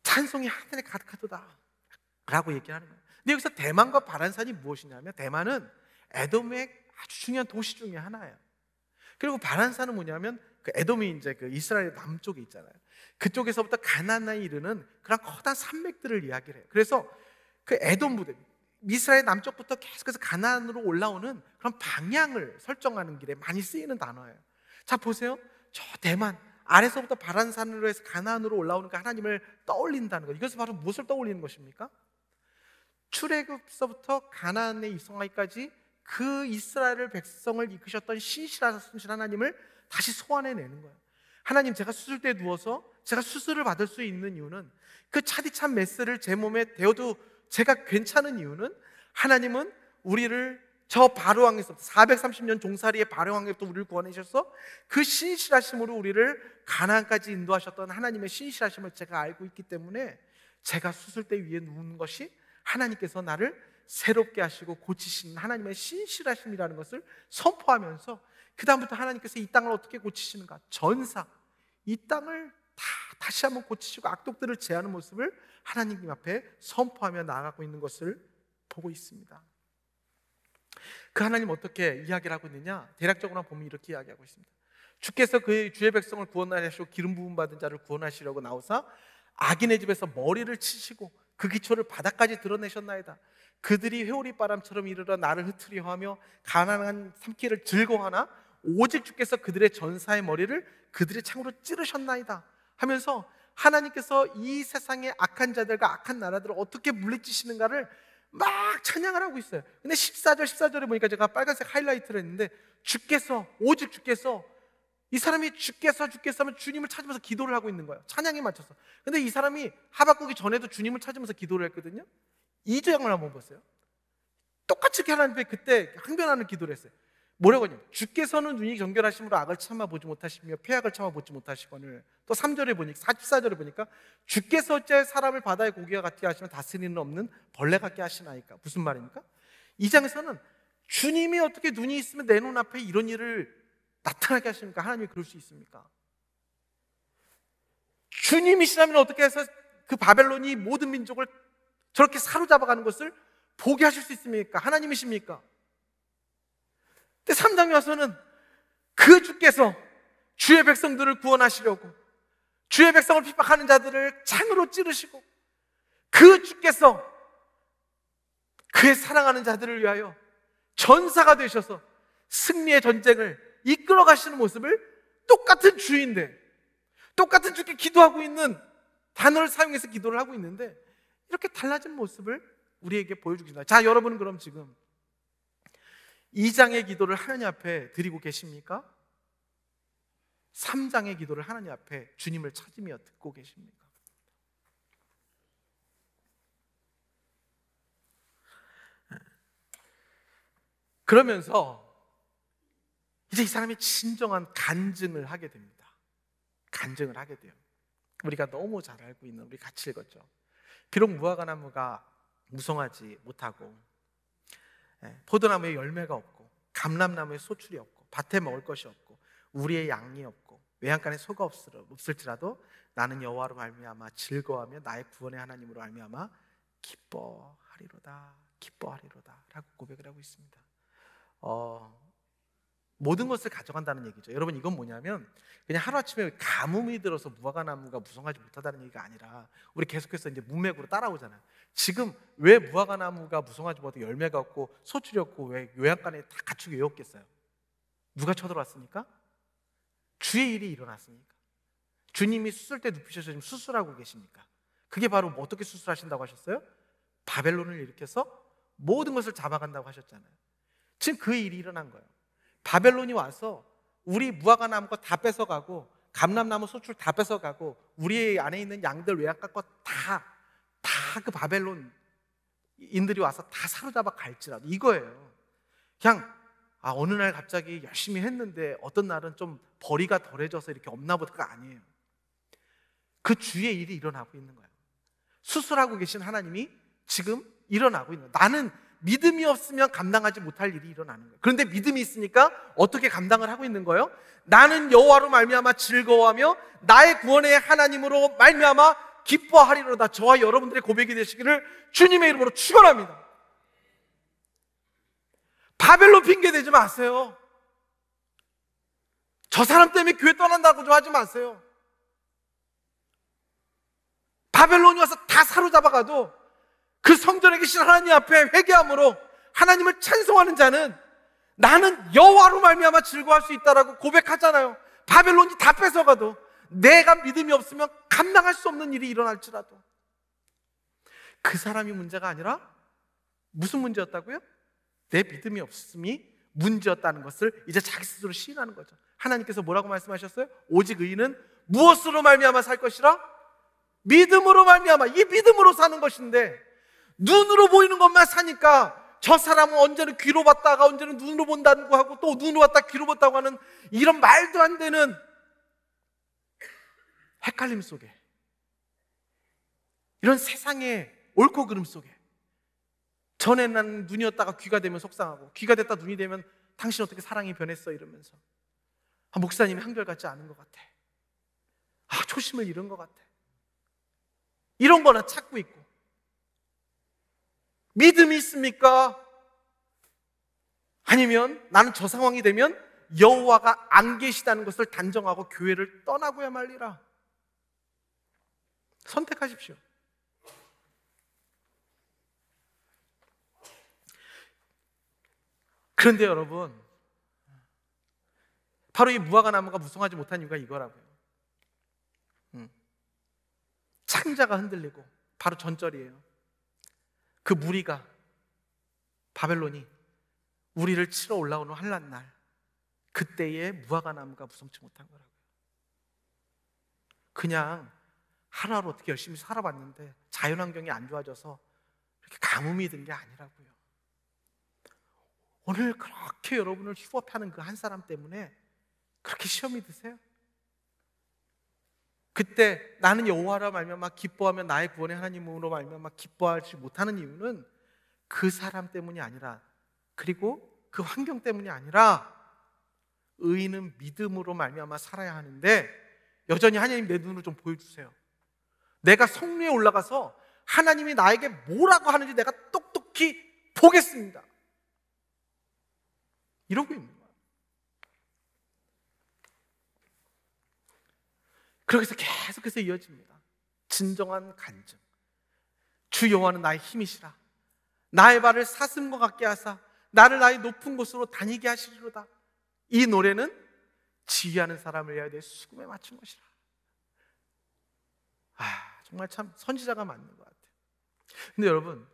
찬송이 하늘에 가득하도다 라고 얘기하는 거예요. 근데 여기서 대만과 바란산이 무엇이냐면, 대만은 에돔의 아주 중요한 도시 중에 하나예요. 그리고 바란산은 뭐냐면, 그 에돔이 이제 그 이스라엘 남쪽에 있잖아요. 그쪽에서부터 가나안에 이르는 그런 커다란 산맥들을 이야기를 해요. 그래서 그 에돔 부대, 이스라엘 남쪽부터 계속해서 가나안으로 올라오는 그런 방향을 설정하는 길에 많이 쓰이는 단어예요. 자, 보세요. 저 대만 아래서부터 바란산으로 해서 가나안으로 올라오는 그 하나님을 떠올린다는 것. 이것은 바로 무엇을 떠올리는 것입니까? 출애굽서부터 가나안에 입성하기까지 그 이스라엘 백성을 이끄셨던 신실하신 하나님을 다시 소환해내는 거예요. 하나님, 제가 수술대에 누워서 제가 수술을 받을 수 있는 이유는, 그 차디찬 메스를 제 몸에 대어도 제가 괜찮은 이유는, 하나님은 우리를 저 바로왕에서부터 430년 종살이의 바로왕에서부터 우리를 구원하셔서 그 신실하심으로 우리를 가나안까지 인도하셨던 하나님의 신실하심을 제가 알고 있기 때문에 제가 수술대 위에 누운 것이 하나님께서 나를 새롭게 하시고 고치시는 하나님의 신실하심이라는 것을 선포하면서, 그 다음부터 하나님께서 이 땅을 어떻게 고치시는가, 전사, 이 땅을 다시 한번 고치시고 악독들을 제하는 모습을 하나님 앞에 선포하며 나아가고 있는 것을 보고 있습니다. 그 하나님 어떻게 이야기를 하고 있느냐, 대략적으로 보면 이렇게 이야기하고 있습니다. 주께서 그의 주의 백성을 구원하시고 기름 부음 받은 자를 구원하시려고 나오사 악인의 집에서 머리를 치시고 그 기초를 바닥까지 드러내셨나이다. 그들이 회오리 바람처럼 이르러 나를 흩으려 하며 가난한 삼키를 즐거워하나 오직 주께서 그들의 전사의 머리를 그들의 창으로 찌르셨나이다 하면서 하나님께서 이 세상의 악한 자들과 악한 나라들을 어떻게 물리치시는가를 막 찬양을 하고 있어요. 근데 14절에 보니까 제가 빨간색 하이라이트를 했는데 주께서, 오직 주께서, 이 사람이 주께서 하면 주님을 찾으면서 기도를 하고 있는 거예요. 찬양에 맞춰서. 근데 이 사람이 하박국이 전에도 주님을 찾으면서 기도를 했거든요. 2장을 한번 보세요. 똑같이 하나님 앞에 그때 항변하는 기도를 했어요. 뭐라고 하냐면 주께서는 눈이 정결하심으로 악을 참아 보지 못하시며 폐악을 참아 보지 못하시거늘. 또 3절에 보니까 44절에 보니까 주께서 어째 사람을 바다의 고기와 같게 하시면 다스리는 없는 벌레 같게 하시나이까. 무슨 말입니까? 이 장에서는 주님이 어떻게 눈이 있으면 내 눈앞에 이런 일을 나타나게 하십니까? 하나님이 그럴 수 있습니까? 주님이시라면 어떻게 해서 그 바벨론이 모든 민족을 저렇게 사로잡아가는 것을 보게 하실 수 있습니까? 하나님이십니까? 근데 3장에 와서는 그 주께서 주의 백성들을 구원하시려고 주의 백성을 핍박하는 자들을 창으로 찌르시고 그 주께서 그의 사랑하는 자들을 위하여 전사가 되셔서 승리의 전쟁을 이끌어 가시는 모습을 똑같은 주인데 똑같은 주께 기도하고 있는 단어를 사용해서 기도를 하고 있는데 이렇게 달라진 모습을 우리에게 보여주고 있습니다. 자, 여러분은 그럼 지금 2장의 기도를 하나님 앞에 드리고 계십니까? 3장의 기도를 하나님 앞에 주님을 찾으며 듣고 계십니까? 그러면서 이제 이 사람이 진정한 간증을 하게 됩니다. 간증을 하게 돼요. 우리가 너무 잘 알고 있는, 우리 같이 읽었죠. 비록 무화과나무가 무성하지 못하고 포도나무에 열매가 없고 감람나무에 소출이 없고 밭에 먹을 것이 없고 우리의 양이 없고 외양간에 소가 없을지라도 나는 여호와로 말미암아 즐거워하며 나의 구원의 하나님으로 말미암아 기뻐하리로다 라고 고백을 하고 있습니다. 모든 것을 가져간다는 얘기죠. 여러분, 이건 뭐냐면 그냥 하루아침에 가뭄이 들어서 무화과나무가 무성하지 못하다는 얘기가 아니라 우리 계속해서 이제 문맥으로 따라오잖아요. 지금 왜 무화과나무가 무성하지 못하고 열매가 없고 소출이 없고 왜 요양간에 다 갖추게 왜 없겠어요? 누가 쳐들어왔습니까? 주의 일이 일어났습니까? 주님이 수술대 눕히셔서 지금 수술하고 계십니까? 그게 바로 어떻게 수술하신다고 하셨어요? 바벨론을 일으켜서 모든 것을 잡아간다고 하셨잖아요. 지금 그 일이 일어난 거예요. 바벨론이 와서 우리 무화과나무 거 다 뺏어가고 감람나무 소출 다 뺏어가고 우리 안에 있는 양들 외양간 거 다 그 바벨론인들이 와서 다 사로잡아 갈지라도 이거예요. 그냥 어느 날 갑자기 열심히 했는데 어떤 날은 좀 벌이가 덜해져서 이렇게 없나 보다가 아니에요. 그 주의 일이 일어나고 있는 거예요. 수술하고 계신 하나님이 지금 일어나고 있는 거예요. 나는 믿음이 없으면 감당하지 못할 일이 일어나는 거예요. 그런데 믿음이 있으니까 어떻게 감당을 하고 있는 거예요? 나는 여호와로 말미암아 즐거워하며 나의 구원의 하나님으로 말미암아 기뻐하리로다. 저와 여러분들의 고백이 되시기를 주님의 이름으로 축원합니다. 바벨론 핑계 대지 마세요. 저 사람 때문에 교회 떠난다고 좀 하지 마세요. 바벨론이 와서 다 사로잡아가도 그 성전에 계신 하나님 앞에 회개함으로 하나님을 찬송하는 자는 나는 여호와로 말미암아 즐거워할 수 있다라고 고백하잖아요. 바벨론이 다 뺏어가도 내가 믿음이 없으면 감당할 수 없는 일이 일어날지라도 그 사람이 문제가 아니라 무슨 문제였다고요? 내 믿음이 없음이 문제였다는 것을 이제 자기 스스로 시인하는 거죠. 하나님께서 뭐라고 말씀하셨어요? 오직 의인은 무엇으로 말미암아 살 것이라? 믿음으로 말미암아. 이 믿음으로 사는 것인데 눈으로 보이는 것만 사니까 저 사람은 언제는 귀로 봤다가 언제는 눈으로 본다고 하고 또 눈으로 봤다 귀로 봤다고 하는 이런 말도 안 되는 헷갈림 속에, 이런 세상의 옳고 그름 속에 전에 난 눈이었다가 귀가 되면 속상하고 귀가 됐다 눈이 되면 당신 어떻게 사랑이 변했어 이러면서 목사님이 한결같지 않은 것 같아, 초심을 잃은 것 같아, 이런 거나 찾고 있고 믿음이 있습니까? 아니면 나는 저 상황이 되면 여호와가 안 계시다는 것을 단정하고 교회를 떠나고야 말리라. 선택하십시오. 그런데 여러분, 바로 이 무화과 나무가 무성하지 못한 이유가 이거라고요. 창자가 흔들리고 바로 전절이에요. 그 무리가, 바벨론이 우리를 치러 올라오는 환난 날, 그때에 무화과 나무가 무성치 못한 거라고요. 그냥 하루하루 어떻게 열심히 살아봤는데 자연환경이 안 좋아져서 이렇게 가뭄이 든 게 아니라고요. 오늘 그렇게 여러분을 휴업하는 그 한 사람 때문에 그렇게 시험이 드세요? 그때 나는 여호와라 말미암아 기뻐하며 나의 구원의 하나님으로 말미암아 기뻐하지 못하는 이유는 그 사람 때문이 아니라, 그리고 그 환경 때문이 아니라, 의인은 믿음으로 말미암아 살아야 하는데, 여전히 하나님 내 눈으로 좀 보여주세요. 내가 성리에 올라가서 하나님이 나에게 뭐라고 하는지 내가 똑똑히 보겠습니다, 이러고 있는 거예요. 그러면서 계속해서 이어집니다. 진정한 간증. 주 여호와는 나의 힘이시라. 나의 발을 사슴과 같게 하사 나를 나의 높은 곳으로 다니게 하시리로다. 이 노래는 지휘하는 사람을 위하여 내 수금에 맞춘 것이라. 정말 참 선지자가 맞는 것 같아요. 근데 여러분,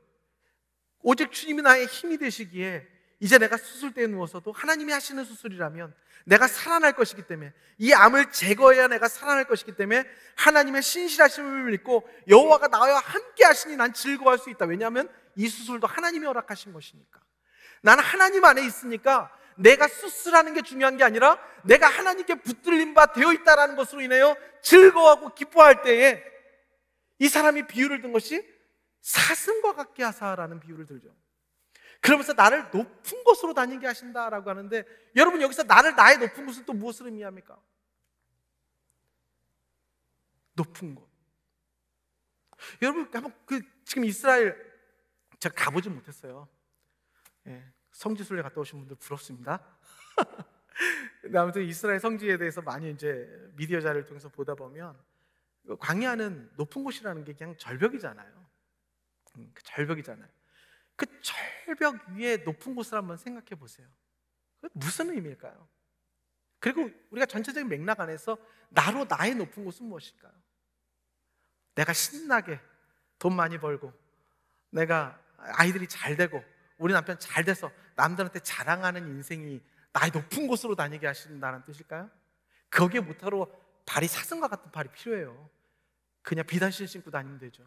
오직 주님이 나의 힘이 되시기에 이제 내가 수술대에 누워서도 하나님이 하시는 수술이라면 내가 살아날 것이기 때문에, 이 암을 제거해야 내가 살아날 것이기 때문에 하나님의 신실하심을 믿고 여호와가 나와 함께 하시니 난 즐거워할 수 있다. 왜냐하면 이 수술도 하나님이 허락하신 것이니까. 나는 하나님 안에 있으니까 내가 수술하는 게 중요한 게 아니라 내가 하나님께 붙들린 바 되어 있다는 것으로 인하여 즐거워하고 기뻐할 때에, 이 사람이 비유를 든 것이 사슴과 같게 하사라는 비유를 들죠. 그러면서 나를 높은 곳으로 다니게 하신다라고 하는데, 여러분 여기서 나의 높은 곳은 또 무엇을 의미합니까? 높은 곳. 여러분 한번 지금 이스라엘 제가 가보지 못했어요. 성지순례 갔다 오신 분들 부럽습니다. 아무튼 이스라엘 성지에 대해서 많이 이제 미디어 자료를 통해서 보다 보면 광야는 높은 곳이라는 게 그냥 절벽이잖아요. 절벽이잖아요. 그 절벽 위에 높은 곳을 한번 생각해 보세요. 무슨 의미일까요? 그리고 우리가 전체적인 맥락 안에서 나의 높은 곳은 무엇일까요? 내가 신나게 돈 많이 벌고, 내가 아이들이 잘 되고, 우리 남편 잘 돼서 남들한테 자랑하는 인생이 나의 높은 곳으로 다니게 하신다는 뜻일까요? 거기에 못하러 발이 사슴과 같은 발이 필요해요. 그냥 비단신 신고 다니면 되죠.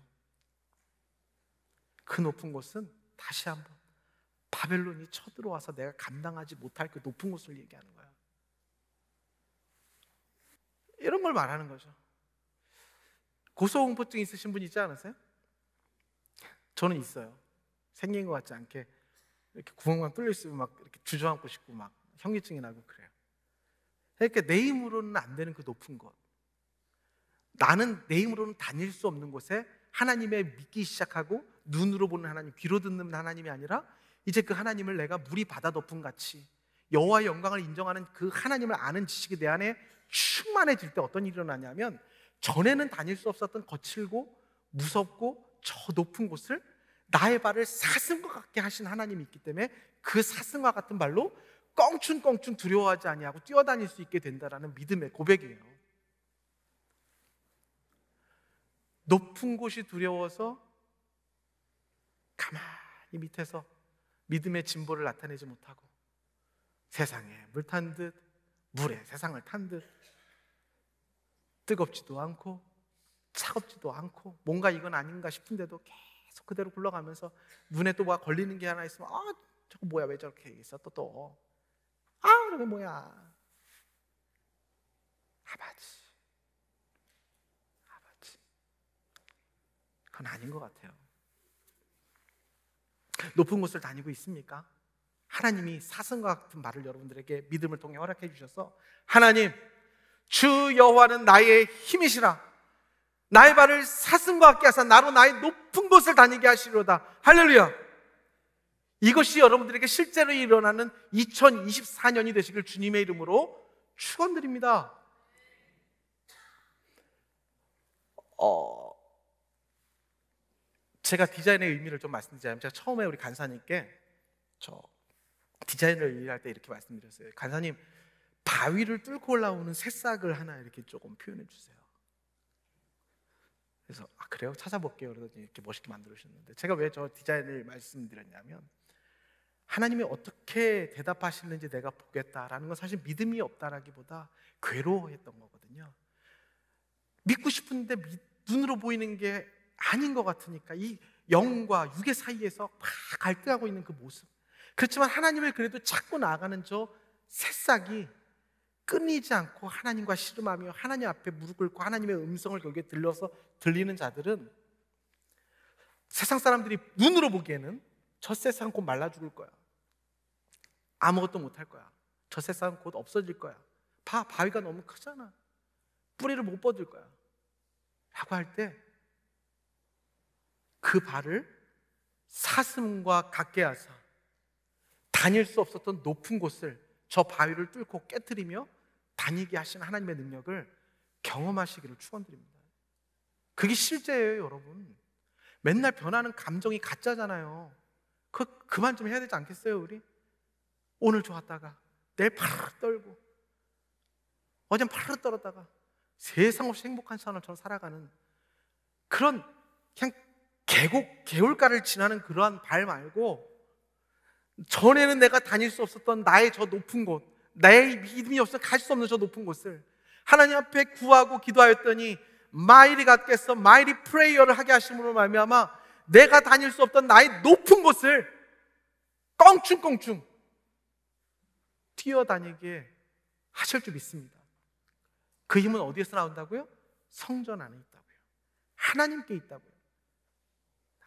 그 높은 곳은 다시 한번 바벨론이 쳐들어와서 내가 감당하지 못할 그 높은 곳을 얘기하는 거예요. 이런 걸 말하는 거죠. 고소공포증 있으신 분 있지 않으세요? 저는 있어요. 생긴 것 같지 않게 이렇게 구멍만 뚫려 있으면 막 이렇게 주저앉고 싶고 막 현기증이 나고 그래요. 그러니까 내 힘으로는 안 되는 그 높은 곳, 나는 내 힘으로는 다닐 수 없는 곳에 하나님의 믿기 시작하고, 눈으로 보는 하나님, 귀로 듣는 하나님이 아니라 이제 그 하나님을 내가 물이 바다 덮음 같이 여호와의 영광을 인정하는 그 하나님을 아는 지식이 내 안에 충만해질 때 어떤 일이 일어나냐면, 전에는 다닐 수 없었던 거칠고 무섭고 저 높은 곳을 나의 발을 사슴과 같게 하신 하나님이 있기 때문에 그 사슴과 같은 발로 껑충껑충 두려워하지 아니하고 뛰어다닐 수 있게 된다라는 믿음의 고백이에요. 높은 곳이 두려워서 가만히 밑에서 믿음의 진보를 나타내지 못하고, 세상에 물 탄 듯, 물에 세상을 탄 듯, 뜨겁지도 않고 차갑지도 않고 뭔가 이건 아닌가 싶은데도 계속 그대로 굴러가면서, 눈에 또 뭐가 걸리는 게 하나 있으면 저거 뭐야, 왜 저렇게 있어, 또 저게 뭐야, 아바지. 그건 아닌 것 같아요. 높은 곳을 다니고 있습니까? 하나님이 사슴과 같은 말을 여러분들에게 믿음을 통해 허락해 주셔서, 하나님, 주 여호와는 나의 힘이시라. 나의 발을 사슴과 같게 하사 나로 나의 높은 곳을 다니게 하시리로다. 할렐루야. 이것이 여러분들에게 실제로 일어나는 2024년이 되시길 주님의 이름으로 축원드립니다. 제가 디자인의 의미를 좀 말씀드리자면, 제가 처음에 우리 간사님께 저 디자인을 일할 때 이렇게 말씀드렸어요. 간사님, 바위를 뚫고 올라오는 새싹을 하나 이렇게 조금 표현해 주세요. 그래서 그래요? 찾아볼게요. 그러더니 이렇게 멋있게 만들어주셨는데, 제가 왜 저 디자인을 말씀드렸냐면, 하나님이 어떻게 대답하시는지 내가 보겠다라는 건 사실 믿음이 없다라기보다 괴로워했던 거거든요. 믿고 싶은데 눈으로 보이는 게 아닌 것 같으니까 이 영과 육의 사이에서 막 갈등하고 있는 그 모습, 그렇지만 하나님을 그래도 찾고 나아가는 저 새싹이 끊이지 않고 하나님과 씨름하며 하나님 앞에 무릎 꿇고 하나님의 음성을 거기에 들리는 자들은 세상 사람들이 눈으로 보기에는 저 새싹은 곧 말라 죽을 거야, 아무것도 못할 거야, 저 새싹은 곧 없어질 거야, 바위가 너무 크잖아, 뿌리를 못 뻗을 거야 라고 할 때 그 발을 사슴과 같게 하사 다닐 수 없었던 높은 곳을 저 바위를 뚫고 깨트리며 다니게 하신 하나님의 능력을 경험하시기를 축원드립니다. 그게 실제예요, 여러분. 맨날 변하는 감정이 가짜잖아요. 그만 좀 해야 되지 않겠어요, 우리? 오늘 좋았다가 내일 파르르 떨고, 어젠 파르르 떨었다가 세상 없이 행복한 삶을 살아가는 그런, 그냥 개울가를 지나는 그러한 발 말고, 전에는 내가 다닐 수 없었던 나의 저 높은 곳, 나의 믿음이 없어 갈 수 없는 저 높은 곳을 하나님 앞에 구하고 기도하였더니 마일이 갖겠어, 마일이 프레이어를 하게 하심으로 말미암아 내가 다닐 수 없던 나의 높은 곳을 껑충껑충 뛰어다니게 하실 줄 믿습니다. 그 힘은 어디에서 나온다고요? 성전 안에 있다고요. 하나님께 있다고요.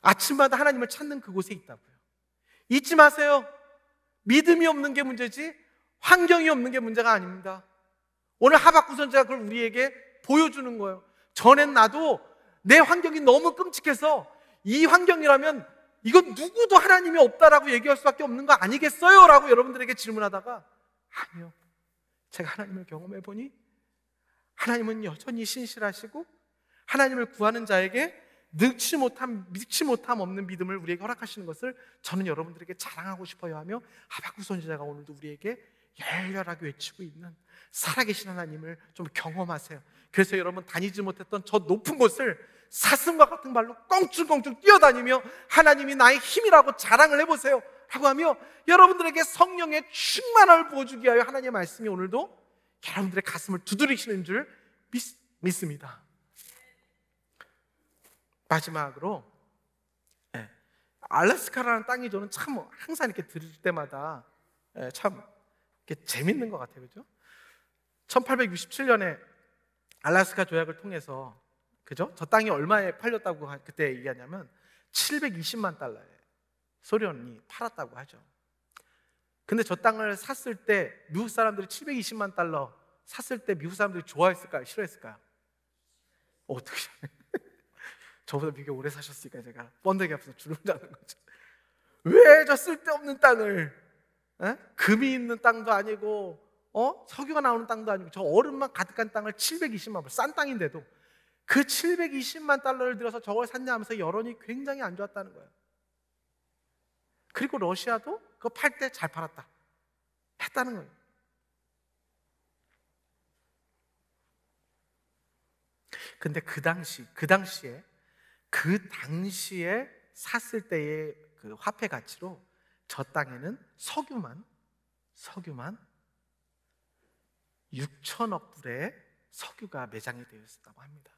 아침마다 하나님을 찾는 그곳에 있다고요. 잊지 마세요. 믿음이 없는 게 문제지 환경이 없는 게 문제가 아닙니다. 오늘 하박국 선지자가 그걸 우리에게 보여주는 거예요. 전엔 나도 내 환경이 너무 끔찍해서 이 환경이라면 이건 누구도 하나님이 없다라고 얘기할 수밖에 없는 거 아니겠어요? 라고 여러분들에게 질문하다가, 아니요, 제가 하나님을 경험해 보니 하나님은 여전히 신실하시고 하나님을 구하는 자에게 믿지 못함 없는 믿음을 우리에게 허락하시는 것을 저는 여러분들에게 자랑하고 싶어요 하며 하박국 선지자가 오늘도 우리에게 열렬하게 외치고 있는 살아계신 하나님을 좀 경험하세요. 그래서 여러분, 다니지 못했던 저 높은 곳을 사슴과 같은 발로 껑충껑충 뛰어다니며 하나님이 나의 힘이라고 자랑을 해보세요 라고 하며 여러분들에게 성령의 충만함을 부어주기 위하여 하나님의 말씀이 오늘도 여러분들의 가슴을 두드리시는 줄 믿습니다. 마지막으로, 알래스카라는 땅이 저는 참 항상 이렇게 들을 때마다 참 이렇게 재밌는 것 같아요. 그죠? 1867년에 알래스카 조약을 통해서, 그죠? 저 땅이 얼마에 팔렸다고 그때 얘기하냐면 720만 달러에 소련이 팔았다고 하죠. 근데 저 땅을 샀을 때 미국 사람들이 720만 달러 샀을 때 미국 사람들이 좋아했을까요? 싫어했을까요? 어떻게 저보다 비교 오래 사셨으니까 제가 번데기 앞에서 주름 잡는 거죠. 왜 저 쓸데없는 땅을, 금이 있는 땅도 아니고 석유가 나오는 땅도 아니고 저 얼음만 가득한 땅을 720만 불, 싼 땅인데도 그 720만 달러를 들여서 저걸 샀냐 하면서 여론이 굉장히 안 좋았다는 거예요. 그리고 러시아도 그거 팔 때 잘 팔았다 했다는 거예요. 근데 그 당시에 샀을 때의 그 화폐 가치로 저 땅에는 석유만 6천억 불의 석유가 매장이 되어 있었다고 합니다.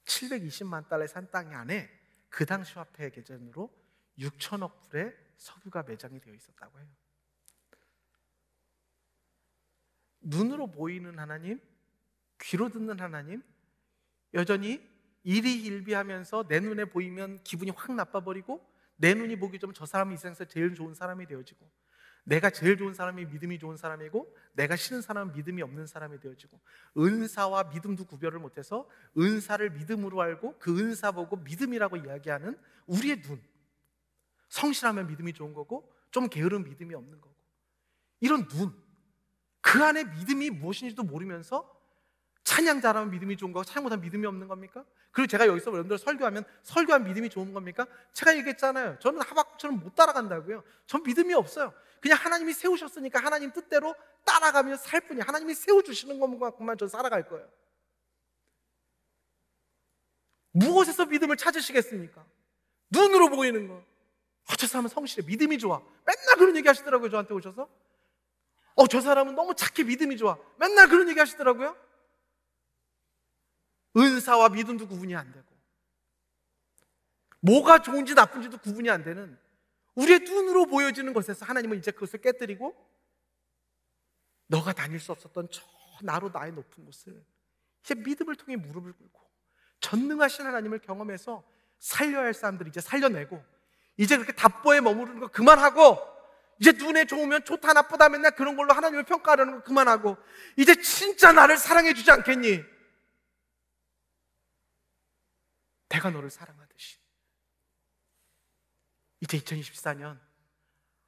720만 달러에 산 땅 안에 그 당시 화폐 계산으로 6천억 불의 석유가 매장이 되어 있었다고 해요. 눈으로 보이는 하나님, 귀로 듣는 하나님, 여전히 일희일비하면서 내 눈에 보이면 기분이 확 나빠버리고 내 눈이 보기 좀 저 사람이 이 세상에서 제일 좋은 사람이 되어지고, 내가 제일 좋은 사람이 믿음이 좋은 사람이고 내가 싫은 사람은 믿음이 없는 사람이 되어지고, 은사와 믿음도 구별을 못해서 은사를 믿음으로 알고 그 은사 보고 믿음이라고 이야기하는 우리의 눈, 성실하면 믿음이 좋은 거고 좀 게으른 믿음이 없는 거고, 이런 눈, 그 안에 믿음이 무엇인지도 모르면서 찬양 잘하면 믿음이 좋은 거고 찬양 못하면 믿음이 없는 겁니까? 그리고 제가 여기서 여러분들 설교하면 믿음이 좋은 겁니까? 제가 얘기했잖아요. 저는 하박국처럼 못 따라간다고요. 전 믿음이 없어요. 그냥 하나님이 세우셨으니까 하나님 뜻대로 따라가며 살 뿐이에요. 하나님이 세워주시는 것만큼만 저 살아갈 거예요. 무엇에서 믿음을 찾으시겠습니까? 눈으로 보이는 거. 저 사람은 성실해, 믿음이 좋아. 맨날 그런 얘기 하시더라고요. 저한테 오셔서. 저 사람은 너무 착해, 믿음이 좋아. 맨날 그런 얘기 하시더라고요. 은사와 믿음도 구분이 안 되고, 뭐가 좋은지 나쁜지도 구분이 안 되는 우리의 눈으로 보여지는 것에서 하나님은 이제 그것을 깨뜨리고, 너가 다닐 수 없었던 저 나로 나의 높은 곳을 이제 믿음을 통해 무릎을 꿇고 전능하신 하나님을 경험해서 살려야 할 사람들이 이제 살려내고, 이제 그렇게 답보에 머무르는 거 그만하고, 이제 눈에 좋으면 좋다 나쁘다 맨날 그런 걸로 하나님을 평가하려는 거 그만하고, 이제 진짜 나를 사랑해 주지 않겠니? 내가 너를 사랑하듯이. 이제 2024년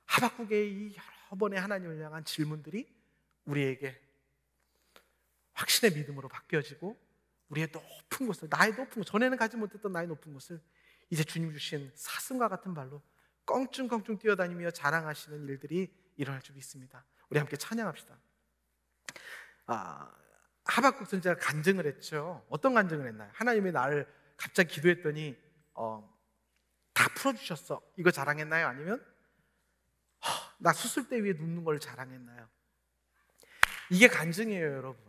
하박국의 이 여러 번의 하나님을 향한 질문들이 우리에게 확신의 믿음으로 바뀌어지고, 우리의 높은 곳을, 나의 높은 곳, 전에는 가지 못했던 나의 높은 곳을 이제 주님 주신 사슴과 같은 발로 껑충껑충 뛰어다니며 자랑하시는 일들이 일어날 줄 믿습니다. 우리 함께 찬양합시다. 하박국 선지자가 간증을 했죠. 어떤 간증을 했나요? 하나님이 나를 갑자기 기도했더니 다 풀어주셨어, 이거 자랑했나요? 아니면 나 수술대 위에 눕는 걸 자랑했나요? 이게 간증이에요, 여러분.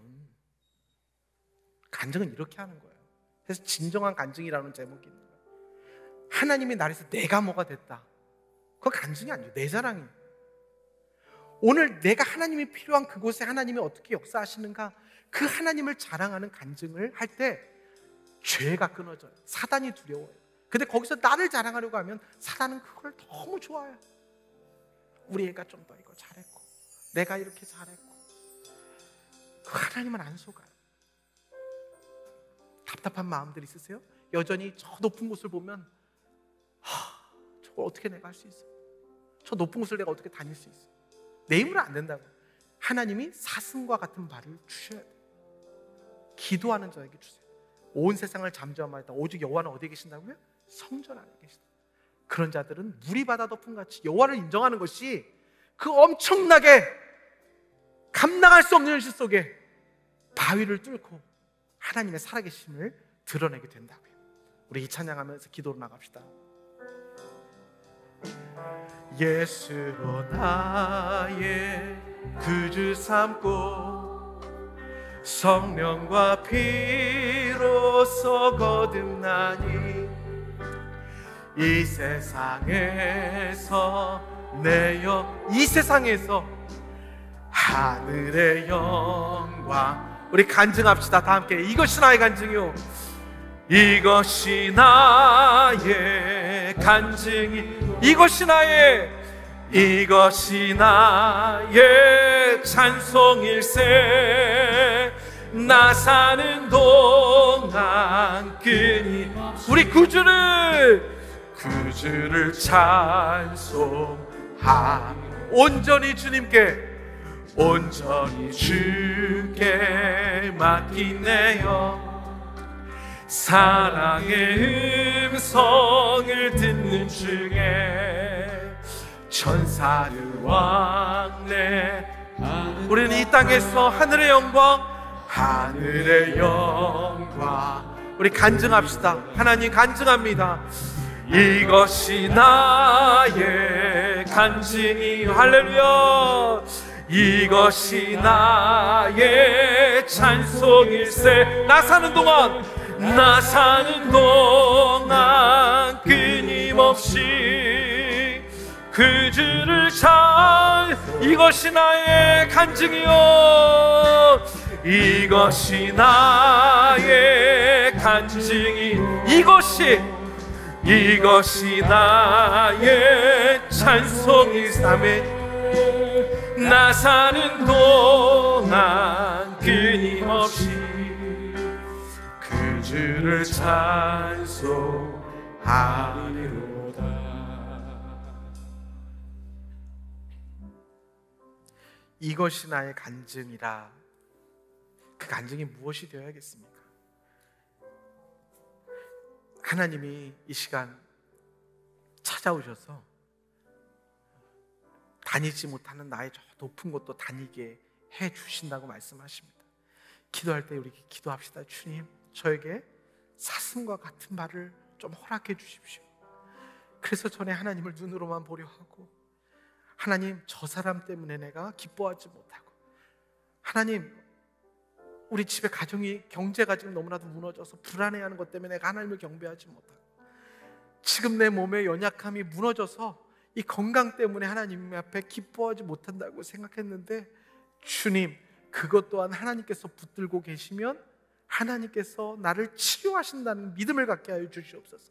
간증은 이렇게 하는 거예요. 그래서 진정한 간증이라는 제목이 있는 거예요. 하나님이 나에서 내가 뭐가 됐다, 그거 간증이 아니에요. 내 자랑이에요. 오늘 내가 하나님이 필요한 그곳에 하나님이 어떻게 역사하시는가, 그 하나님을 자랑하는 간증을 할 때 죄가 끊어져요. 사단이 두려워요. 근데 거기서 나를 자랑하려고 하면 사단은 그걸 너무 좋아해요. 우리 애가 좀 더 이거 잘했고, 내가 이렇게 잘했고. 그 하나님은 안 속아요. 답답한 마음들 있으세요? 여전히 저 높은 곳을 보면 저걸 어떻게 내가 할 수 있어? 저 높은 곳을 내가 어떻게 다닐 수 있어? 내 힘으로 안 된다고. 하나님이 사슴과 같은 발을 주셔야 돼요. 기도하는 자에게 주세요. 온 세상을 잠잠하다 오직 여호와는 어디에 계신다고요? 성전 안에 계신다. 그런 자들은 물이 바다 덮음 같이 여호와를 인정하는 것이 그 엄청나게 감당할 수 없는 현실 속에 바위를 뚫고 하나님의 살아계심을 드러내게 된다고요. 우리 이 찬양하면서 기도로 나갑시다. 예수로 나의 구주 삼고 성령과 피로써 거듭나니 이 세상에서 이 세상에서 하늘의 영광. 우리 간증합시다. 다 함께. 이것이 나의 간증이요, 이것이 나의 간증이, 이것이 나의 찬송일세. 나 사는 동안 우리 구주를 찬송하며 온전히 주께 맡기네요. 사랑의 음성을 듣는 중에 천사를 왕래. 우리는 이 땅에서 하늘의 영광 우리 간증합시다. 하나님 간증합니다. 이것이 나의 간증이, 할렐루야. 이것이 나의 찬송일세. 나 사는 동안 끊임없이 그 주를 이것이 나의 간증이요, 이것이 나의 간증이, 이것이 나의 찬송일세. 나 사는 동안 끊임없이 그 주를 찬송하리로다. 이것이 나의 간증이라. 그 간증이 무엇이 되어야겠습니까? 하나님이 이 시간 찾아오셔서 다니지 못하는 나의 저 높은 곳도 다니게 해 주신다고 말씀하십니다. 기도할 때 우리 기도합시다. 주님, 저에게 사슴과 같은 발을 좀 허락해 주십시오. 그래서 전에 하나님을 눈으로만 보려 하고, 하나님, 저 사람 때문에 내가 기뻐하지 못하고, 하나님, 우리 집에 가정이, 경제가 지금 너무나도 무너져서 불안해하는 것 때문에 내가 하나님을 경배하지 못하고, 지금 내 몸의 연약함이 무너져서 이 건강 때문에 하나님 앞에 기뻐하지 못한다고 생각했는데, 주님, 그것 또한 하나님께서 붙들고 계시면 하나님께서 나를 치료하신다는 믿음을 갖게 하여 주시옵소서.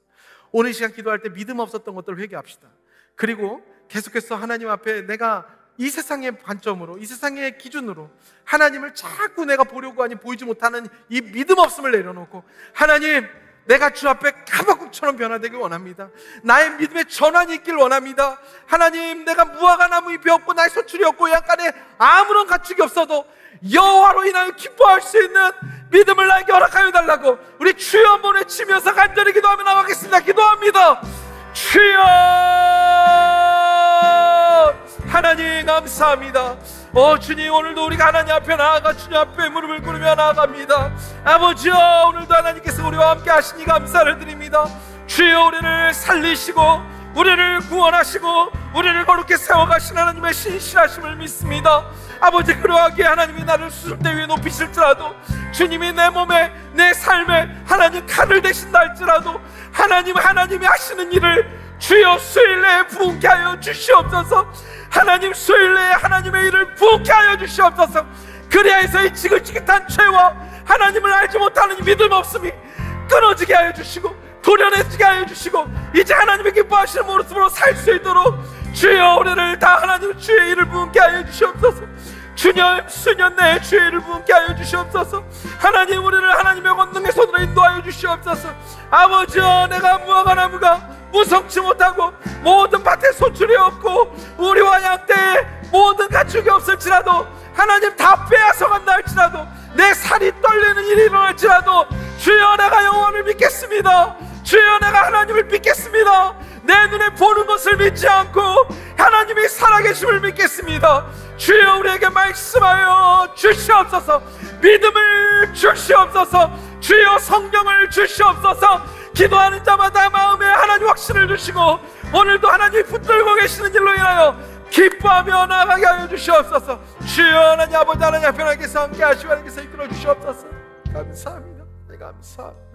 오늘 시간 기도할 때 믿음 없었던 것들을 회개합시다. 그리고 계속해서 하나님 앞에 내가 이 세상의 관점으로, 이 세상의 기준으로 하나님을 자꾸 내가 보려고 하니 보이지 못하는 이 믿음 없음을 내려놓고, 하나님, 내가 주 앞에 하박국처럼 변화되길 원합니다. 나의 믿음의 전환이 있길 원합니다. 하나님, 내가 무화과 나무 잎이 없고 나의 소출이 없고 약간의 아무런 가축이 없어도 여호와로 인하여 기뻐할 수 있는 믿음을 나에게 허락하여 달라고 우리 주여 한번 외치면서 간절히 기도하며 나가겠습니다. 기도합니다. 주여, 하나님 감사합니다. 주님, 오늘도 우리가 하나님 앞에 나아가 주님 앞에 무릎을 꿇으며 나아갑니다. 아버지여, 오늘도 하나님께서 우리와 함께 하시니 감사를 드립니다. 주여, 우리를 살리시고 우리를 구원하시고 우리를 거룩히 세워가신 하나님의 신실하심을 믿습니다. 아버지, 그러하기에 하나님이 나를 수술대 위에 높이실지라도, 주님이 내 몸에, 내 삶에 하나님 칼을 대신다 할지라도, 하나님이 하시는 일을 주여 수일 내에 부흥케 하여 주시옵소서. 하나님, 수일 내에 하나님의 일을 부흥케 하여 주시옵소서. 그리하여서 이 지긋지긋한 죄와 하나님을 알지 못하는 믿음 없음이 끊어지게 하여 주시고 도려내지게 하여 주시고, 이제 하나님의 기뻐하시는 모습으로 살 수 있도록 주여, 우리를 다 하나님 주의 일을 부흥케 하여 주시옵소서. 주님, 수년 내에 주의 일을 부흥케 하여 주시옵소서. 하나님, 우리를 하나님의 권능의 손으로 인도하여 주시옵소서. 아버지여, 내가 무화과 나무가 무성치 못하고 모든 밭에 소출이 없고 우리와 양떼에 모든 가축이 없을지라도, 하나님 다 빼앗아 간다 할지라도, 내 살이 떨리는 일이 일어날지라도, 주여, 내가 여호와를 믿겠습니다. 주여, 내가 하나님을 믿겠습니다. 내 눈에 보는 것을 믿지 않고 하나님이 살아계심을 믿겠습니다. 주여, 우리에게 말씀하여 주시옵소서. 믿음을 주시옵소서. 주여, 성령을 주시옵소서. 기도하는 자마다 마음에 하나님 확신을 주시고, 오늘도 하나님이 붙들고 계시는 일로 인하여 기뻐하며 나아가게 하여 주시옵소서. 주여, 하나님 아버지, 하나님 앞에 하나님께서 함께 하시고 하나님께서 이끌어 주시옵소서. 감사합니다. 네, 감사합니다.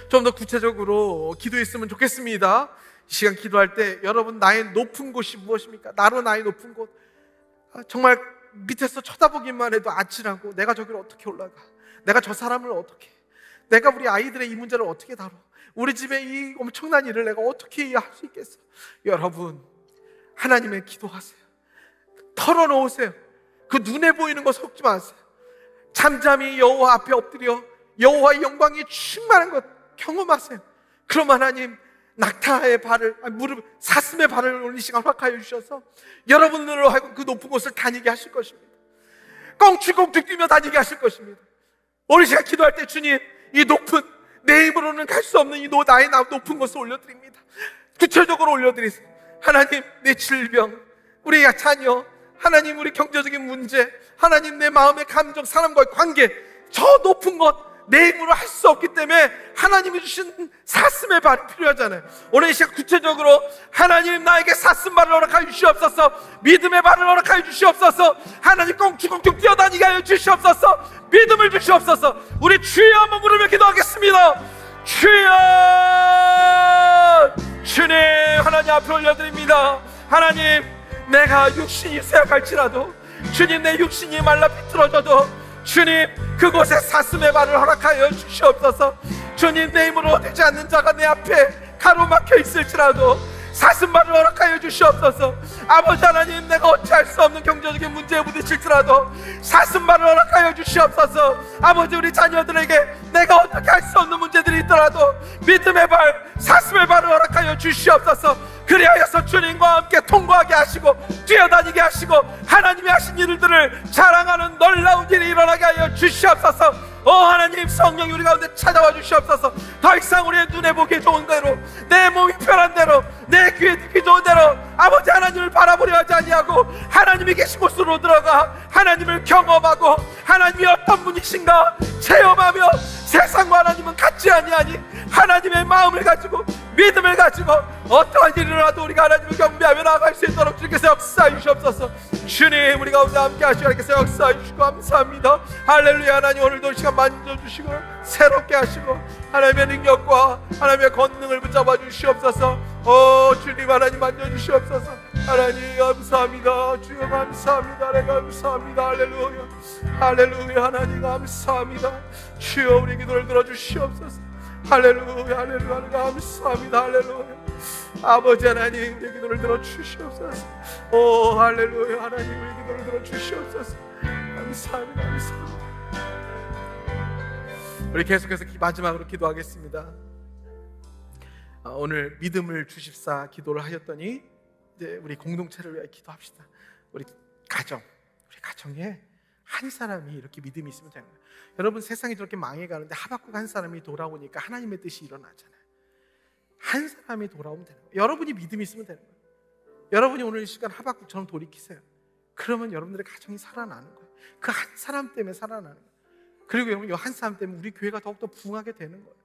좀 더 구체적으로 기도했으면 좋겠습니다. 이 시간 기도할 때 여러분, 나의 높은 곳이 무엇입니까? 나로 나의 높은 곳, 정말 밑에서 쳐다보기만 해도 아찔하고, 내가 저기를 어떻게 올라가, 내가 저 사람을 어떻게, 내가 우리 아이들의 이 문제를 어떻게 다뤄, 우리 집에 이 엄청난 일을 내가 어떻게 할 수 있겠어. 여러분, 하나님의 기도하세요. 털어놓으세요. 그 눈에 보이는 거 속지 마세요. 잠잠히 여호와 앞에 엎드려 여호와의 영광이 충만한 것 경험하세요. 그럼 하나님, 낙타의 발을, 사슴의 발을 올린 시간 허락하여 주셔서 여러분들로 하여금 그 높은 곳을 다니게 하실 것입니다. 껑충껑충 뛰며 다니게 하실 것입니다. 오늘 시간 기도할 때, 주님, 이 높은, 내 힘으로는 갈 수 없는 이 나의 높은 곳을 올려드립니다. 구체적으로 올려드리세요. 하나님, 내 질병, 우리 자녀, 하나님, 우리 경제적인 문제, 하나님, 내 마음의 감정, 사람과의 관계, 저 높은 것 내 힘으로 할 수 없기 때문에 하나님이 주신 사슴의 발이 필요하잖아요. 오늘 이 시간 구체적으로 하나님, 나에게 사슴발을 허락하여 주시옵소서. 믿음의 발을 허락하여 주시옵소서. 하나님, 껑충껑충 뛰어다니게 하여 주시옵소서. 믿음을 주시옵소서. 우리 주여 한번 부르며 기도하겠습니다. 주여, 주님, 하나님 앞에 올려드립니다. 하나님, 내가 육신이 쇠약할지라도, 주님, 내 육신이 말라 비틀어져도 주님, 그곳에 사슴의 발을 허락하여 주시옵소서. 주님, 내 힘으로 되지 않는 자가 내 앞에 가로막혀 있을지라도 사슴발을 허락하여 주시옵소서. 아버지 하나님, 내가 어찌할 수 없는 경제적인 문제에 부딪힐지라도 사슴발을 허락하여 주시옵소서. 아버지, 우리 자녀들에게 내가 어떻게 할 수 없는 문제들이 있더라도 믿음의 발, 사슴의 발을 허락하여 주시옵소서. 그리하여서 주님과 함께 통과하게 하시고 뛰어다니게 하시고 하나님이 하신 일들을 자랑하는 놀라운 일이 일어나게 하여 주시옵소서. 하나님, 성령이 우리 가운데 찾아와 주시옵소서. 더 이상 우리의 눈에 보기 좋은 대로, 내 몸이 편한 대로, 내 귀에 듣기 좋은 대로 아버지 하나님을 바라보려 하지 아니하고 하나님이 계신 곳으로 들어가 하나님을 경험하고 하나님이 어떤 분이신가 체험하며 세상과 하나님은 같지 아니하니 하나님의 마음을 가지고 믿음을 가지고 어떠한 일이 일어나도 우리가 하나님을 경배하며 나아갈 수 있도록 주께서 역사해 주시옵소서. 주님, 우리 가운데 함께 하시고 하나님께서 역사해 주시고 감사합니다. 할렐루야. 하나님, 오늘도 시간 만져주시고 새롭게 하시고 하나님의 능력과 하나님의 권능을 붙잡아 주시옵소서. 주님, 하나님 만져주시옵소서. 하나님 감사합니다. 주여 감사합니다. 하나님 감사합니다. 할렐루야. 할렐루야. 하나님 감사합니다. 주여 우리 기도를 들어주시옵소서. 할렐루야. 할렐루야. 감사합니다. 할렐루야. 아버지 하나님, 우리 기도를 들어주시옵소서. 할렐루야. 하나님, 우리 기도를 들어주시옵소서. 감사합니다. 감사합니다. 우리 계속해서 마지막으로 기도하겠습니다. 오늘 믿음을 주십사 기도를 하셨더니 이제 우리 공동체를 위해 기도합시다. 우리 가정에 한 사람이 이렇게 믿음이 있으면 되는 거예요. 여러분, 세상이 저렇게 망해가는데 하박국 한 사람이 돌아오니까 하나님의 뜻이 일어나잖아요. 한 사람이 돌아오면 되는 거예요. 여러분이 믿음이 있으면 되는 거예요. 여러분이 오늘 이 시간 하박국처럼 돌이키세요. 그러면 여러분들의 가정이 살아나는 거예요. 그 한 사람 때문에 살아나는 거예요. 그리고 여러분, 이 한 사람 때문에 우리 교회가 더욱더 부흥하게 되는 거예요.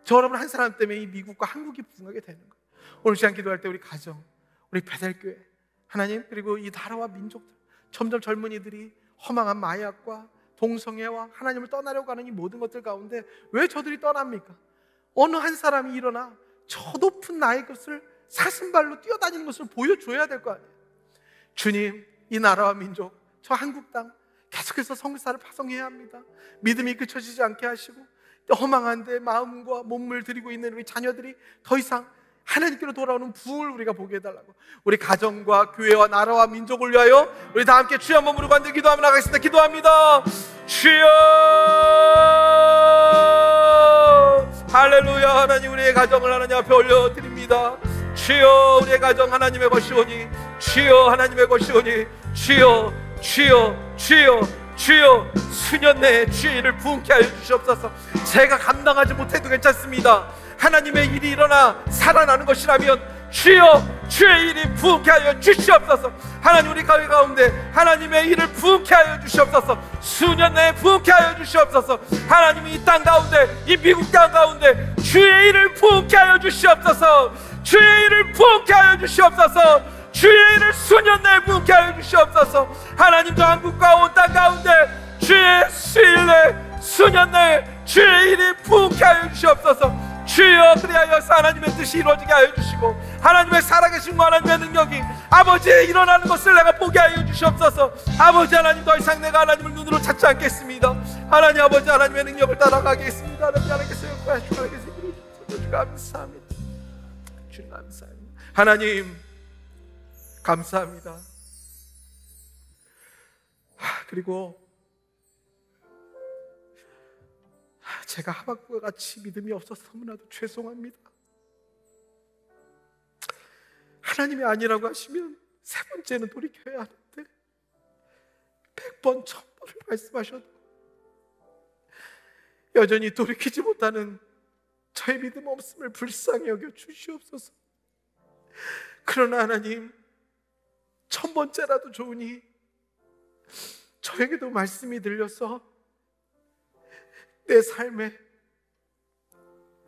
저 여러분 한 사람 때문에 이 미국과 한국이 부흥하게 되는 거예요. 오늘 시간 기도할 때 우리 가정, 우리 베델교회, 하나님, 그리고 이 나라와 민족들, 점점 젊은이들이 허망한 마약과 동성애와 하나님을 떠나려고 하는 이 모든 것들 가운데 왜 저들이 떠납니까? 어느 한 사람이 일어나 저 높은 나의 것을 사슴발로 뛰어다니는 것을 보여줘야 될 거 아니에요. 주님, 이 나라와 민족, 저 한국 땅 계속해서 성사를 파송해야 합니다. 믿음이 그쳐지지 않게 하시고 허망한데 마음과 몸을 들이고 있는 우리 자녀들이 더 이상 하나님께로 돌아오는 부흥을 우리가 보게 해달라고, 우리 가정과 교회와 나라와 민족을 위하여 우리 다 함께 주여 한번 부르고 앉아 기도하며 나가겠습니다. 기도합니다. 주여, 할렐루야. 하나님, 우리의 가정을 하나님 앞에 올려드립니다. 주여, 우리의 가정 하나님의 것이오니, 주여 하나님의 것이오니, 주여 주여 주여 주여, 수년 내에 주의 일을 부흥케 하여 주시옵소서. 제가 감당하지 못해도 괜찮습니다. 하나님의 일이 일어나 살아나는 것이라면 주여 주의 일이 부흥케 하여 주시옵소서. 하나님, 우리 가정 가운데 하나님의 일을 부흥케 하여 주시옵소서. 수년 내에 부흥케 하여 주시옵소서. 하나님이 이 땅 가운데, 이 미국 땅 가운데 주의 일을 부흥케 하여 주시옵소서. 주의 일을 부흥케 하여 주시옵소서. 주의 일을 수년 내에 부흥케 하여 주시옵소서. 하나님, 저 한국과 온 땅 가운데 주의 수일 내, 수년 내에 주의 일이 부흥케 하여 주시옵소서. 주여, 그리하여서 하나님의 뜻이 이루어지게 하여 주시고 하나님의 살아계심과 하나님의 능력이 아버지의 일어나는 것을 내가 보게 하여 주시옵소서. 아버지 하나님, 더 이상 내가 하나님을 눈으로 찾지 않겠습니다. 하나님 아버지, 하나님의 능력을 따라가겠습니다. 하나님께서 역사하시고 하나님께서 감사합니다. 주님 감사합니다. 하나님 감사합니다. 그리고 제가 하박국과 같이 믿음이 없어서 너무나도 죄송합니다. 하나님이 아니라고 하시면 세 번째는 돌이켜야 하는데 100번 1000번을 말씀하셔도 여전히 돌이키지 못하는 저의 믿음 없음을 불쌍히 여겨 주시옵소서. 그러나 하나님, 1000번째라도 좋으니 저에게도 말씀이 들려서 내 삶에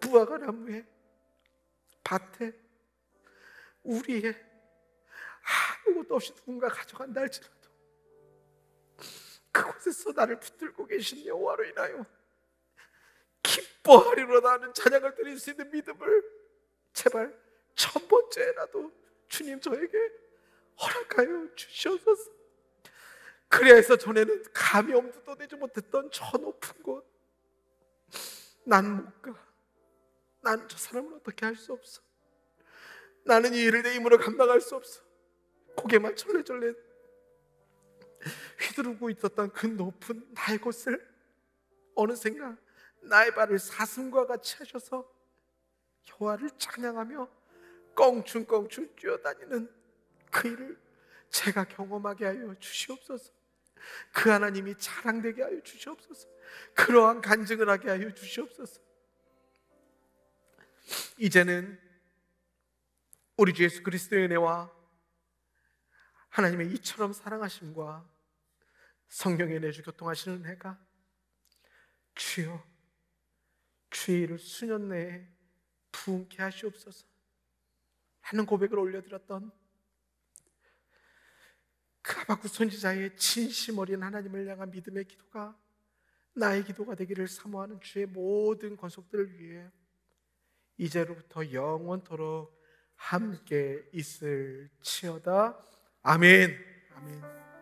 무화과 나무에 밭에 우리에 아무것도 없이 누군가 가져간다 할지라도 그곳에서 나를 붙들고 계신 여호와로 인하여 기뻐하리로다 하는 찬양을 드릴 수 있는 믿음을 제발 1000번째라도 주님 저에게 허락하여 주시옵소서. 그래서 전에는 감히 엄두도 내지 못했던 저 높은 곳, 난 못 가. 나는 저 사람을 어떻게 할 수 없어. 나는 이 일을 내 힘으로 감당할 수 없어. 고개만 절레절레 휘두르고 있었던 그 높은 나의 곳을 어느샌가 나의 발을 사슴과 같이 하셔서 여호와를 찬양하며 껑충껑충 뛰어다니는 그 일을 제가 경험하게 하여 주시옵소서. 그 하나님이 자랑되게 하여 주시옵소서. 그러한 간증을 하게 하여 주시옵소서. 이제는 우리 주 예수 그리스도의 은혜와 하나님의 이처럼 사랑하심과 성령의 내주 교통하시는 은혜가 주여 주의 일을 수년 내에 부응케 하시옵소서 하는 고백을 올려드렸던 그 하박국 선지자의 진심 어린 하나님을 향한 믿음의 기도가 나의 기도가 되기를 사모하는 주의 모든 권속들을 위해 이제로부터 영원토록 함께 있을지어다. 아멘. 아멘.